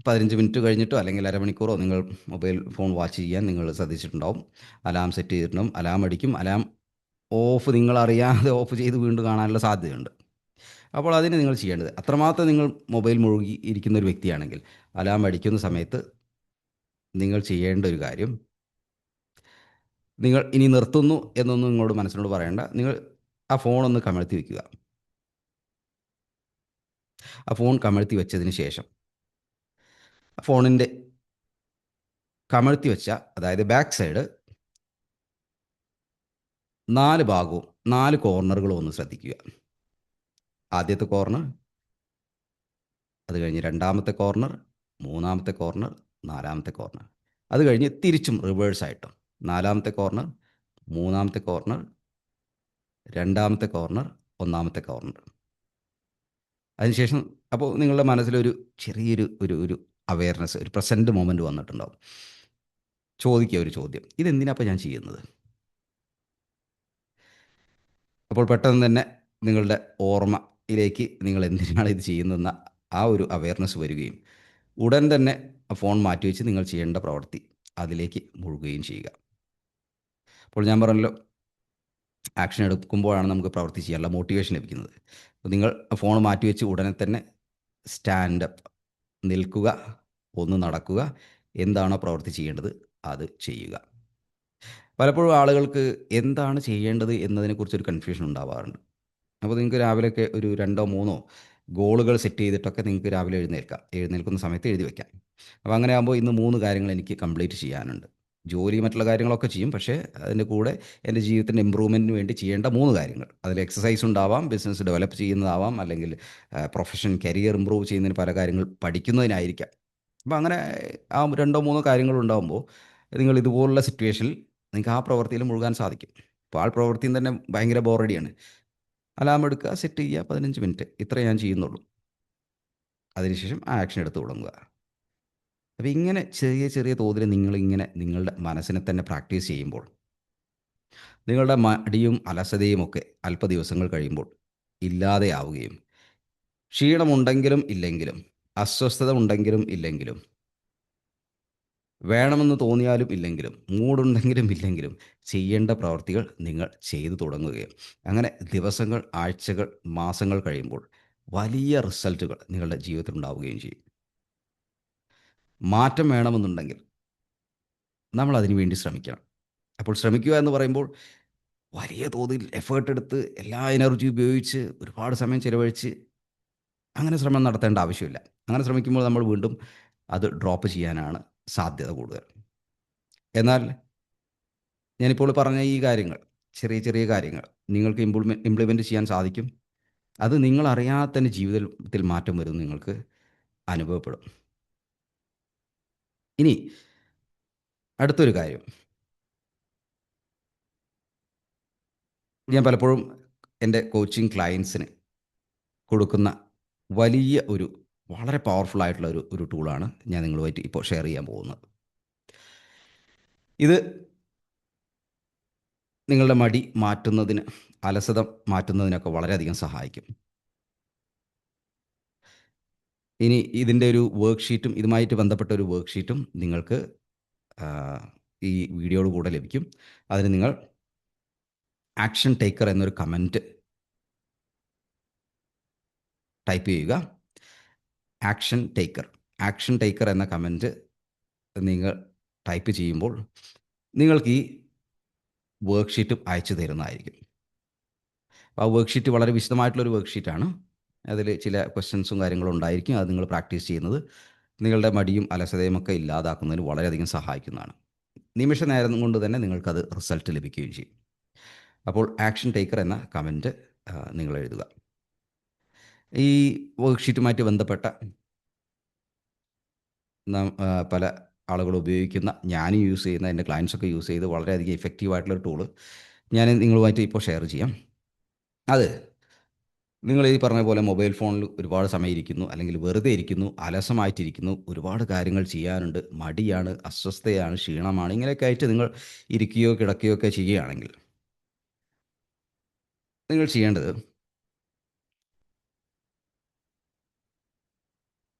15 മിനിറ്റ് കഴിഞ്ഞിട്ടോ അല്ലെങ്കിൽ അരമണിക്കൂറോ നിങ്ങൾ മൊബൈൽ ഫോൺ വാച്ച് ചെയ്യാൻ നിങ്ങൾ ശ്രദ്ധിച്ചിട്ടുണ്ടാവും. അലാം സെറ്റ് ചെയ്തിട്ടുണ്ടാവും. അലാം അടിക്കും. അലാം ഓഫ് നിങ്ങളറിയാതെ ഓഫ് ചെയ്ത് വീണ്ടും കാണാനുള്ള സാധ്യതയുണ്ട്. അപ്പോൾ അതിന് നിങ്ങൾ ചെയ്യേണ്ടത്, അത്രമാത്രം നിങ്ങൾ മൊബൈൽ മുഴുകി ഇരിക്കുന്ന ഒരു വ്യക്തിയാണെങ്കിൽ അലാം അടിക്കുന്ന സമയത്ത് നിങ്ങൾ ചെയ്യേണ്ട ഒരു കാര്യം, നിങ്ങൾ ഇനി നിർത്തുന്നു എന്നൊന്നും നിങ്ങളോട് മനസ്സിനോട് പറയേണ്ട. നിങ്ങൾ ആ ഫോണൊന്ന് കമഴ്ത്തി വെക്കുക. ആ ഫോൺ കമഴ്ത്തി വെച്ചതിന് ശേഷം ഫോണിൻ്റെ കമഴ്ത്തി വെച്ച, അതായത് ബാക്ക് സൈഡ് 4 ഭാഗവും 4 കോർണറുകളും ഒന്ന് ശ്രദ്ധിക്കുക. ആദ്യത്തെ കോർണർ, അത് കഴിഞ്ഞ് രണ്ടാമത്തെ കോർണർ, മൂന്നാമത്തെ കോർണർ, നാലാമത്തെ കോർണർ. അത് കഴിഞ്ഞ് തിരിച്ചും റിവേഴ്സായിട്ടും നാലാമത്തെ കോർണർ, മൂന്നാമത്തെ കോർണർ, രണ്ടാമത്തെ കോർണർ, ഒന്നാമത്തെ കോർണർ. അതിനുശേഷം അപ്പോൾ നിങ്ങളുടെ മനസ്സിലൊരു ചെറിയൊരു ഒരു ഒരു അവെയർനെസ്, ഒരു പ്രസൻറ്റ് മൊമെൻ്റ് വന്നിട്ടുണ്ടാവും. ചോദിക്കുക ഒരു ചോദ്യം, ഇതെന്തിനാ അപ്പോൾ ഞാൻ ചെയ്യുന്നത്? അപ്പോൾ പെട്ടെന്ന് തന്നെ നിങ്ങളുടെ ഓർമ്മയിലേക്ക് നിങ്ങൾ എന്തിനാണ് ഇത് ചെയ്യുന്നതെന്ന ആ ഒരു അവെയർനെസ് വരികയും ഉടൻ തന്നെ ആ ഫോൺ മാറ്റിവെച്ച് നിങ്ങൾ ചെയ്യേണ്ട പ്രവൃത്തി അതിലേക്ക് മുഴുകുകയും ചെയ്യുക. അപ്പോൾ ഞാൻ പറഞ്ഞല്ലോ, ആക്ഷൻ എടുക്കുമ്പോഴാണ് നമുക്ക് പ്രവൃത്തി ചെയ്യാനുള്ള മോട്ടിവേഷൻ ലഭിക്കുന്നത്. അപ്പോൾ നിങ്ങൾ ഫോൺ മാറ്റിവെച്ച് ഉടനെ തന്നെ സ്റ്റാൻഡപ്പ്, നിൽക്കുക, ഒന്ന് നടക്കുക, എന്താണോ പ്രവൃത്തി ചെയ്യേണ്ടത് അത് ചെയ്യുക. പലപ്പോഴും ആളുകൾക്ക് എന്താണ് ചെയ്യേണ്ടത് എന്നതിനെക്കുറിച്ചൊരു കൺഫ്യൂഷൻ ഉണ്ടാവാറുണ്ട്. അപ്പോൾ നിങ്ങൾക്ക് രാവിലെയൊക്കെ ഒരു 2ഓ 3ഓ ഗോളുകൾ സെറ്റ് ചെയ്തിട്ടൊക്കെ നിങ്ങൾക്ക് രാവിലെ എഴുന്നേൽക്കാം. എഴുന്നേൽക്കുന്ന സമയത്ത് എഴുതി വയ്ക്കാം. അപ്പോൾ അങ്ങനെ ആകുമ്പോൾ ഇന്ന് 3 കാര്യങ്ങൾ എനിക്ക് കംപ്ലീറ്റ് ചെയ്യാനുണ്ട്. ജോലി മറ്റുള്ള കാര്യങ്ങളൊക്കെ ചെയ്യും. പക്ഷേ അതിൻ്റെ കൂടെ എൻ്റെ ജീവിതത്തിൻ്റെ ഇമ്പ്രൂവ്മെൻറ്റിന് വേണ്ടി ചെയ്യേണ്ട 3 കാര്യങ്ങൾ. അതിൽ എക്സസൈസ് ഉണ്ടാവാം, ബിസിനസ് ഡെവലപ്പ് ചെയ്യുന്നതാവാം, അല്ലെങ്കിൽ പ്രൊഫഷൻ, കരിയർ ഇമ്പ്രൂവ് ചെയ്യുന്നതിന് പല കാര്യങ്ങൾ പഠിക്കുന്നതിനായിരിക്കാം. അപ്പോൾ അങ്ങനെ ആ 2ഓ 3ഓ കാര്യങ്ങളുണ്ടാകുമ്പോൾ നിങ്ങൾ ഇതുപോലുള്ള സിറ്റുവേഷനിൽ നിങ്ങൾക്ക് ആ പ്രവൃത്തിയിൽ മുഴുകാൻ സാധിക്കും. ഇപ്പോൾ ആ പ്രവൃത്തിയും തന്നെ ഭയങ്കര ബോറടിയാണ്. അലാം എടുക്കുക, സെറ്റ് ചെയ്യുക, 15 മിനിറ്റ്, ഇത്രേ ഞാൻ ചെയ്യുന്നുള്ളൂ. അതിനുശേഷം ആ ആക്ഷൻ എടുത്ത് തുടങ്ങുക. അപ്പോൾ ഇങ്ങനെ ചെറിയ ചെറിയ തോതിൽ നിങ്ങളിങ്ങനെ നിങ്ങളുടെ മനസ്സിനെ തന്നെ പ്രാക്ടീസ് ചെയ്യുമ്പോൾ നിങ്ങളുടെ മടിയും അലസതയും ഒക്കെ അല്പ ദിവസങ്ങൾ കഴിയുമ്പോൾ ഇല്ലാതെയാവുകയും, ക്ഷീണമുണ്ടെങ്കിലും ഇല്ലെങ്കിലും, അസ്വസ്ഥത ഉണ്ടെങ്കിലും ഇല്ലെങ്കിലും, വേണമെന്ന് തോന്നിയാലും ഇല്ലെങ്കിലും, മൂടുണ്ടെങ്കിലും ഇല്ലെങ്കിലും ചെയ്യേണ്ട പ്രവർത്തികൾ നിങ്ങൾ ചെയ്തു തുടങ്ങുകയും അങ്ങനെ ദിവസങ്ങൾ, ആഴ്ചകൾ, മാസങ്ങൾ കഴിയുമ്പോൾ വലിയ റിസൾട്ടുകൾ നിങ്ങളുടെ ജീവിതത്തിൽ ഉണ്ടാവുകയും ചെയ്യും. മാറ്റം വേണമെന്നുണ്ടെങ്കിൽ നമ്മൾ അതിനു വേണ്ടി ശ്രമിക്കണം. അപ്പോൾ ശ്രമിക്കുക എന്ന് പറയുമ്പോൾ വലിയ തോതിൽ എഫേർട്ട് എടുത്ത് എല്ലാ എനർജി ഉപയോഗിച്ച് ഒരുപാട് സമയം ചിലവഴിച്ച് അങ്ങനെ ശ്രമം നടത്തേണ്ട ആവശ്യമില്ല. അങ്ങനെ ശ്രമിക്കുമ്പോൾ നമ്മൾ വീണ്ടും അത് ഡ്രോപ്പ് ചെയ്യാനാണ് സാധ്യത കൂടുതൽ. എന്നാൽ ഞാനിപ്പോൾ പറഞ്ഞ ഈ കാര്യങ്ങൾ, ചെറിയ ചെറിയ കാര്യങ്ങൾ നിങ്ങൾക്ക് ഇംപ്ലിമെൻറ്റ് ചെയ്യാൻ സാധിക്കും. അത് നിങ്ങളറിയാതെ തന്നെ ജീവിതത്തിൽ മാറ്റം വരും, നിങ്ങൾക്ക് അനുഭവപ്പെടും. ഇനി അടുത്തൊരു കാര്യം, ഞാൻ പലപ്പോഴും എൻ്റെ കോച്ചിങ് ക്ലയൻസിന് കൊടുക്കുന്ന വലിയ ഒരു വളരെ പവർഫുൾ ആയിട്ടുള്ള ഒരു ടൂളാണ് ഞാൻ നിങ്ങളുമായിട്ട് ഇപ്പോൾ ഷെയർ ചെയ്യാൻ പോകുന്നത്. ഇത് നിങ്ങളുടെ മടി മാറ്റുന്നതിന്, അലസത മാറ്റുന്നതിനൊക്കെ വളരെയധികം സഹായിക്കും. ഇനി ഇതിൻ്റെ ഒരു വർക്ക് ഷീറ്റും ഇതുമായിട്ട് ബന്ധപ്പെട്ട ഒരു വർക്ക് ഷീറ്റും നിങ്ങൾക്ക് ആ, ഈ വീഡിയോയുടെ കൂടെ ലഭിക്കും. അതിന് നിങ്ങൾ ആക്ഷൻ ടേക്കർ എന്നൊരു കമൻറ്റ് ടൈപ്പ് ചെയ്യുക. ആക്ഷൻ ടേക്കർ, ആക്ഷൻ ടേക്കർ എന്ന കമൻറ്റ് നിങ്ങൾ ടൈപ്പ് ചെയ്യുമ്പോൾ നിങ്ങൾക്ക് ഈ വർക്ക് ഷീറ്റും അയച്ചു തരുന്നതായിരിക്കും. ആ വർക്ക് ഷീറ്റ് വളരെ വിശദമായിട്ടുള്ളൊരു വർക്ക് ഷീറ്റാണ്. അതിൽ ചില ക്വസ്റ്റ്യൻസും കാര്യങ്ങളും ഉണ്ടായിരിക്കും. അത് നിങ്ങൾ പ്രാക്ടീസ് ചെയ്യുന്നത് നിങ്ങളുടെ മടിയും അലസതയും ഒക്കെ ഇല്ലാതാക്കുന്നതിന് വളരെയധികം സഹായിക്കുന്നതാണ്. നിമിഷ നേരം കൊണ്ട് തന്നെ നിങ്ങൾക്കത് റിസൾട്ട് ലഭിക്കുകയും ചെയ്യും. അപ്പോൾ ആക്ഷൻ ടേക്കർ എന്ന കമൻറ്റ് നിങ്ങൾ എഴുതുക. ഈ വർക്ക് ഷീറ്റുമായിട്ട് ബന്ധപ്പെട്ട പല ആളുകൾ ഉപയോഗിക്കുന്ന, ഞാനും യൂസ് ചെയ്യുന്ന, എൻ്റെ ക്ലയൻസൊക്കെ യൂസ് ചെയ്ത് വളരെയധികം ഇഫക്റ്റീവായിട്ടുള്ളൊരു ടൂള് ഞാൻ നിങ്ങളുമായിട്ട് ഇപ്പോൾ ഷെയർ ചെയ്യാം. അത് നിങ്ങൾ ഈ പറഞ്ഞ പോലെ മൊബൈൽ ഫോണിൽ ഒരുപാട് സമയം ഇരിക്കുന്നു, അല്ലെങ്കിൽ വെറുതെ ഇരിക്കുന്നു, അലസമായിട്ടിരിക്കുന്നു, ഒരുപാട് കാര്യങ്ങൾ ചെയ്യാനുണ്ട്, മടിയാണ്, അസ്വസ്ഥതയാണ്, ക്ഷീണമാണ്, ഇങ്ങനെയൊക്കെ ആയിട്ട് നിങ്ങൾ ഇരിക്കുകയോ കിടക്കുകയോ ഒക്കെ ചെയ്യുകയാണെങ്കിൽ നിങ്ങൾ ചെയ്യേണ്ടത്,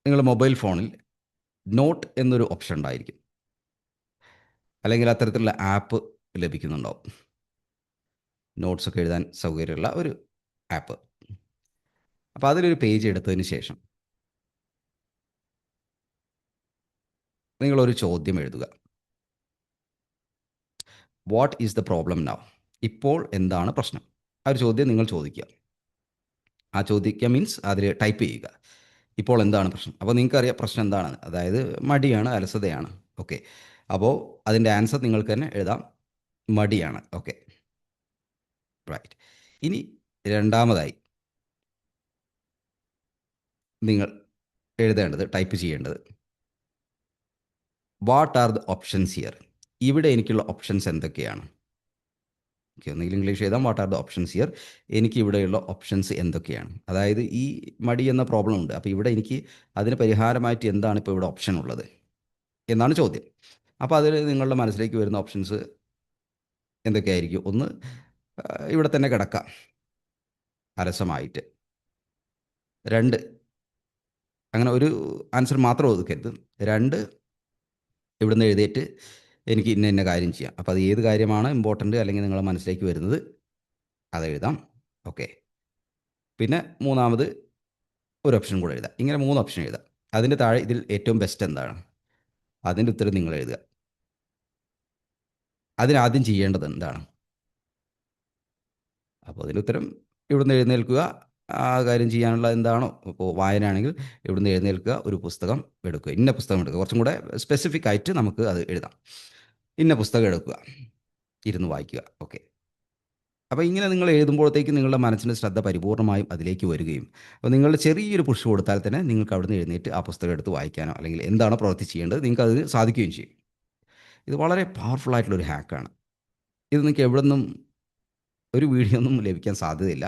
നിങ്ങളുടെ മൊബൈൽ ഫോണിൽ നോട്ട് എന്നൊരു ഓപ്ഷൻ ഉണ്ടായിരിക്കും, അല്ലെങ്കിൽ അത്തരത്തിലുള്ള ആപ്പ് ലഭിക്കുന്നുണ്ടാവും. നോട്ട്സൊക്കെ എഴുതാൻ സൗകര്യമുള്ള ഒരു ആപ്പ്. അപ്പോൾ അതിലൊരു പേജ് എടുത്തതിന് ശേഷം നിങ്ങളൊരു ചോദ്യം എഴുതുക. What is the problem now? ഇപ്പോൾ എന്താണ് പ്രശ്നം? ആ ഒരു ചോദ്യം നിങ്ങൾ ചോദിക്കുക. ആ ചോദിക്കുക മീൻസ് അതിൽ ടൈപ്പ് ചെയ്യുക. ഇപ്പോൾ എന്താണ് പ്രശ്നം? അപ്പോൾ നിങ്ങൾക്കറിയാം പ്രശ്നം എന്താണെന്ന്. അതായത് മടിയാണ്, അലസതയാണ്. ഓക്കെ. അപ്പോൾ അതിൻ്റെ ആൻസർ നിങ്ങൾക്ക് തന്നെ എഴുതാം. മടിയാണ്. Okay, right. ഇനി രണ്ടാമതായി നിങ്ങൾ എഴുതേണ്ടത്, ടൈപ്പ് ചെയ്യേണ്ടത്, what are the options here? ഇവിടെ എനിക്കുള്ള ഓപ്ഷൻസ് എന്തൊക്കെയാണ്? ഓക്കെ, ഒന്നുകിൽ ഇംഗ്ലീഷ് എഴുതാം. What are the options here? എനിക്ക് ഇവിടെയുള്ള ഓപ്ഷൻസ് എന്തൊക്കെയാണ്? അതായത് ഈ മടി എന്ന പ്രോബ്ലം ഉണ്ട്. അപ്പോൾ ഇവിടെ എനിക്ക് അതിന് പരിഹാരമായിട്ട് എന്താണ് ഇപ്പോൾ ഇവിടെ ഓപ്ഷൻ ഉള്ളത് എന്നാണ് ചോദ്യം. അപ്പോൾ അതിൽ നിങ്ങളുടെ മനസ്സിലേക്ക് വരുന്ന ഓപ്ഷൻസ് എന്തൊക്കെയായിരിക്കും? ഒന്ന്, ഇവിടെ തന്നെ കിടക്കാം അലസമായിട്ട്. രണ്ട്, അങ്ങനെ ഒരു ആൻസർ മാത്രം ഒതുക്കരുത്. രണ്ട്, ഇവിടുന്ന് എഴുതിയിട്ട് എനിക്ക് ഇന്ന ഇന്ന കാര്യം ചെയ്യാം. അപ്പോൾ അത് ഏത് കാര്യമാണ് ഇമ്പോർട്ടൻ്റ് അല്ലെങ്കിൽ നിങ്ങളുടെ മനസ്സിലേക്ക് വരുന്നത് അത് എഴുതാം. ഓക്കെ. പിന്നെ മൂന്നാമത് ഒരു ഓപ്ഷൻ കൂടെ എഴുതാം. ഇങ്ങനെ 3 ഓപ്ഷൻ എഴുതാം. അതിൻ്റെ താഴെ ഇതിൽ ഏറ്റവും ബെസ്റ്റ് എന്താണ്? അതിൻ്റെ ഉത്തരം നിങ്ങൾ എഴുതുക. അതിനാദ്യം ചെയ്യേണ്ടത് എന്താണ്? അപ്പോൾ അതിൻ്റെ ഉത്തരം ഇവിടുന്ന് എഴുന്നേൽക്കുക, ആ കാര്യം ചെയ്യാനുള്ള എന്താണോ, ഇപ്പോൾ വായനയാണെങ്കിൽ ഇവിടുന്ന് എഴുന്നേൽക്കുക, ഒരു പുസ്തകം എടുക്കുക, ഇന്ന പുസ്തകം എടുക്കുക. കുറച്ചും കൂടെ സ്പെസിഫിക് ആയിട്ട് നമുക്ക് അത് എഴുതാം. ഇന്ന പുസ്തകം എടുക്കുക, ഇരുന്ന് വായിക്കുക. ഓക്കെ. അപ്പോൾ ഇങ്ങനെ നിങ്ങൾ എഴുതുമ്പോഴത്തേക്ക് നിങ്ങളുടെ മനസ്സിൻ്റെ ശ്രദ്ധ പരിപൂർണ്ണമായും അതിലേക്ക് വരികയും, അപ്പോൾ നിങ്ങളുടെ ചെറിയൊരു പുഷ് കൊടുത്താൽ തന്നെ നിങ്ങൾക്ക് അവിടുന്ന് എഴുന്നേറ്റ് ആ പുസ്തകം എടുത്ത് വായിക്കാനോ അല്ലെങ്കിൽ എന്താണോ പ്രവൃത്തി ചെയ്യേണ്ടത് നിങ്ങൾക്ക് അതിന് സാധിക്കുകയും ചെയ്യും. ഇത് വളരെ പവർഫുൾ ആയിട്ടുള്ളൊരു ഹാക്കാണ്. ഇത് നിങ്ങൾക്ക് എവിടെ നിന്നും ഒരു വീഡിയോ ഒന്നും ലഭിക്കാൻ സാധ്യതയില്ല.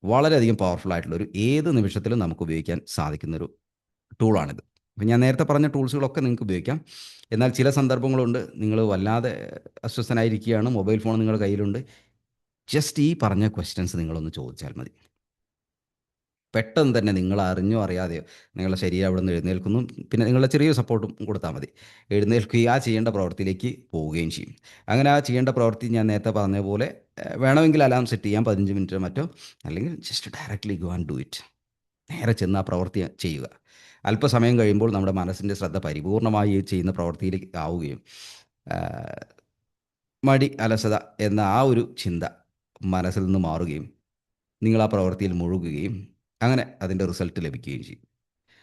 വളരെയധികം പവർഫുൾ ആയിട്ടുള്ളൊരു, ഏത് നിമിഷത്തിലും നമുക്ക് ഉപയോഗിക്കാൻ സാധിക്കുന്നൊരു ടൂളാണിത്. അപ്പം ഞാൻ നേരത്തെ പറഞ്ഞ ടൂൾസുകളൊക്കെ നിങ്ങൾക്ക് ഉപയോഗിക്കാം. എന്നാൽ ചില സന്ദർഭങ്ങളുണ്ട്, നിങ്ങൾ വല്ലാതെ അസ്വസ്ഥനായിരിക്കുകയാണ്, മൊബൈൽ ഫോൺ നിങ്ങളുടെ കയ്യിലുണ്ട്. ജസ്റ്റ് ഈ പറഞ്ഞ ക്വസ്റ്റ്യൻസ് നിങ്ങളൊന്ന് ചോദിച്ചാൽ മതി. പെട്ടെന്ന് തന്നെ നിങ്ങൾ അറിഞ്ഞോ അറിയാതെയോ നിങ്ങളുടെ ശരീരം അവിടെ നിന്ന് എഴുന്നേൽക്കുന്നു. പിന്നെ നിങ്ങളുടെ ചെറിയൊരു സപ്പോർട്ടും കൊടുത്താൽ മതി. എഴുന്നേൽക്കുകയും ആ ചെയ്യേണ്ട പ്രവൃത്തിയിലേക്ക് പോവുകയും ചെയ്യും. അങ്ങനെ ആ ചെയ്യേണ്ട പ്രവൃത്തി ഞാൻ നേരത്തെ പറഞ്ഞ പോലെ വേണമെങ്കിൽ അലാം സെറ്റ് ചെയ്യാം 15 മിനിറ്റോ മറ്റോ, അല്ലെങ്കിൽ just directly go and do it. നേരെ ചെന്ന് ആ പ്രവൃത്തി ചെയ്യുക. അല്പസമയം കഴിയുമ്പോൾ നമ്മുടെ മനസ്സിൻ്റെ ശ്രദ്ധ പരിപൂർണമായി ഈ ചെയ്യുന്ന പ്രവൃത്തിയിലേക്ക് ആവുകയും മടി, അലസത എന്ന ആ ഒരു ചിന്ത മനസ്സിൽ നിന്ന് മാറുകയും നിങ്ങൾ ആ പ്രവൃത്തിയിൽ മുഴുകുകയും അങ്ങനെ അതിൻ്റെ റിസൾട്ട് ലഭിക്കുകയും ചെയ്യും.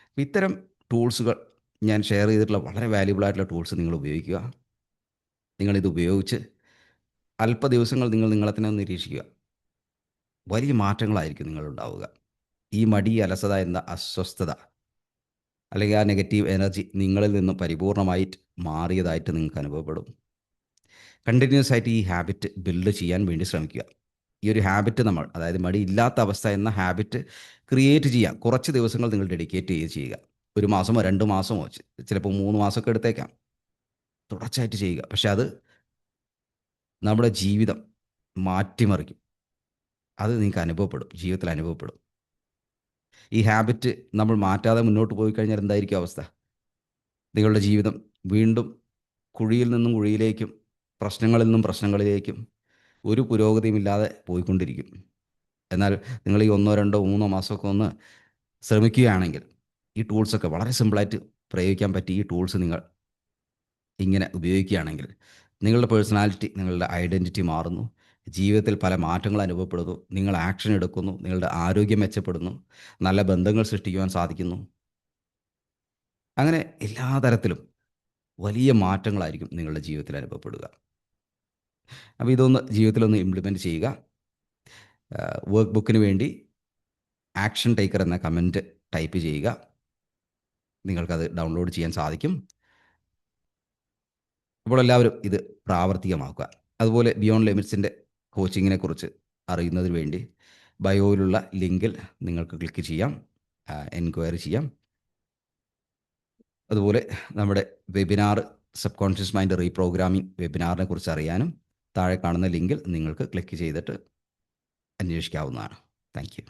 അപ്പോൾ ഇത്തരം ടൂൾസുകൾ ഞാൻ ഷെയർ ചെയ്തിട്ടുള്ള വളരെ വാല്യുബിൾ ആയിട്ടുള്ള ടൂൾസ് നിങ്ങൾ ഉപയോഗിക്കുക. നിങ്ങളിത് ഉപയോഗിച്ച് അല്പ ദിവസങ്ങൾ നിങ്ങൾ നിങ്ങളെ തന്നെ ഒന്ന് നിരീക്ഷിക്കുക. വലിയ മാറ്റങ്ങളായിരിക്കും നിങ്ങളുണ്ടാവുക. ഈ മടി, അലസത എന്ന അസ്വസ്ഥത അല്ലെങ്കിൽ ആ നെഗറ്റീവ് എനർജി നിങ്ങളിൽ നിന്നും പരിപൂർണമായിട്ട് മാറിയതായിട്ട് നിങ്ങൾക്ക് അനുഭവപ്പെടും. കണ്ടിന്യൂസ് ആയിട്ട് ഈ ഹാബിറ്റ് ബിൽഡ് ചെയ്യാൻ വേണ്ടി ശ്രമിക്കുക. ഈ ഒരു ഹാബിറ്റ് നമ്മൾ, അതായത് മടി ഇല്ലാത്ത അവസ്ഥ എന്ന ഹാബിറ്റ് ക്രിയേറ്റ് ചെയ്യുക. കുറച്ച് ദിവസങ്ങൾ നിങ്ങൾ ഡെഡിക്കേറ്റ് ചെയ്യുക. 1 മാസമോ 2 മാസമോ ചിലപ്പോൾ 3 മാസമൊക്കെ എടുത്തേക്കാം. തുടർച്ചയായിട്ട് ചെയ്യുക. പക്ഷെ അത് നമ്മുടെ ജീവിതം മാറ്റിമറിക്കും. അത് നിങ്ങൾക്ക് അനുഭവപ്പെടും, ജീവിതത്തിൽ അനുഭവപ്പെടും. ഈ ഹാബിറ്റ് നമ്മൾ മാറ്റാതെ മുന്നോട്ട് പോയി കഴിഞ്ഞാൽ എന്തായിരിക്കും അവസ്ഥ? നിങ്ങളുടെ ജീവിതം വീണ്ടും കുഴിയിൽ നിന്നും കുഴിയിലേക്കും, പ്രശ്നങ്ങളിൽ നിന്നും പ്രശ്നങ്ങളിലേക്കും ഒരു പുരോഗതിയുമില്ലാതെ പോയിക്കൊണ്ടിരിക്കും. എന്നാൽ നിങ്ങൾ ഈ 1 2 3 മാസമൊക്കെ ഒന്ന് ശ്രമിക്കുകയാണെങ്കിൽ ഈ ടൂൾസൊക്കെ വളരെ സിമ്പിളായിട്ട് പ്രയോഗിക്കാൻ പറ്റി. ഈ ടൂൾസ് നിങ്ങൾ ഇങ്ങനെ ഉപയോഗിക്കുകയാണെങ്കിൽ നിങ്ങളുടെ പേഴ്സണാലിറ്റി, നിങ്ങളുടെ ഐഡൻറ്റിറ്റി മാറുന്നു. ജീവിതത്തിൽ പല മാറ്റങ്ങൾ അനുഭവപ്പെടുന്നു. നിങ്ങൾ ആക്ഷൻ എടുക്കുന്നു. നിങ്ങളുടെ ആരോഗ്യം മെച്ചപ്പെടുന്നു. നല്ല ബന്ധങ്ങൾ സൃഷ്ടിക്കുവാൻ സാധിക്കുന്നു. അങ്ങനെ എല്ലാ തരത്തിലും വലിയ മാറ്റങ്ങളായിരിക്കും നിങ്ങളുടെ ജീവിതത്തിൽ അനുഭവപ്പെടുക. അപ്പോൾ ഇതൊന്ന് ജീവിതത്തിലൊന്ന് ഇംപ്ലിമെൻറ്റ് ചെയ്യുക. വർക്ക് ബുക്കിന് വേണ്ടി ആക്ഷൻ ടേക്കർ എന്ന കമൻറ്റ് ടൈപ്പ് ചെയ്യുക. നിങ്ങൾക്കത് ഡൗൺലോഡ് ചെയ്യാൻ സാധിക്കും. അപ്പോൾ എല്ലാവരും ഇത് പ്രാവർത്തികമാക്കുക. അതുപോലെ ബിയോണ്ട് ലിമിറ്റ്സിൻ്റെ കോച്ചിങ്ങിനെ കുറിച്ച് അറിയുന്നതിന് വേണ്ടി ബയോയിലുള്ള ലിങ്കിൽ നിങ്ങൾക്ക് ക്ലിക്ക് ചെയ്യാം, എൻക്വയറി ചെയ്യാം. അതുപോലെ നമ്മുടെ webinar, subconscious mind reprogramming വെബിനാറിനെ കുറിച്ച് അറിയാനും താഴെ കാണുന്ന ലിങ്കിൽ നിങ്ങൾക്ക് ക്ലിക്ക് ചെയ്തിട്ട് അന്വേഷിക്കാവുന്നതാണ്. Thank you.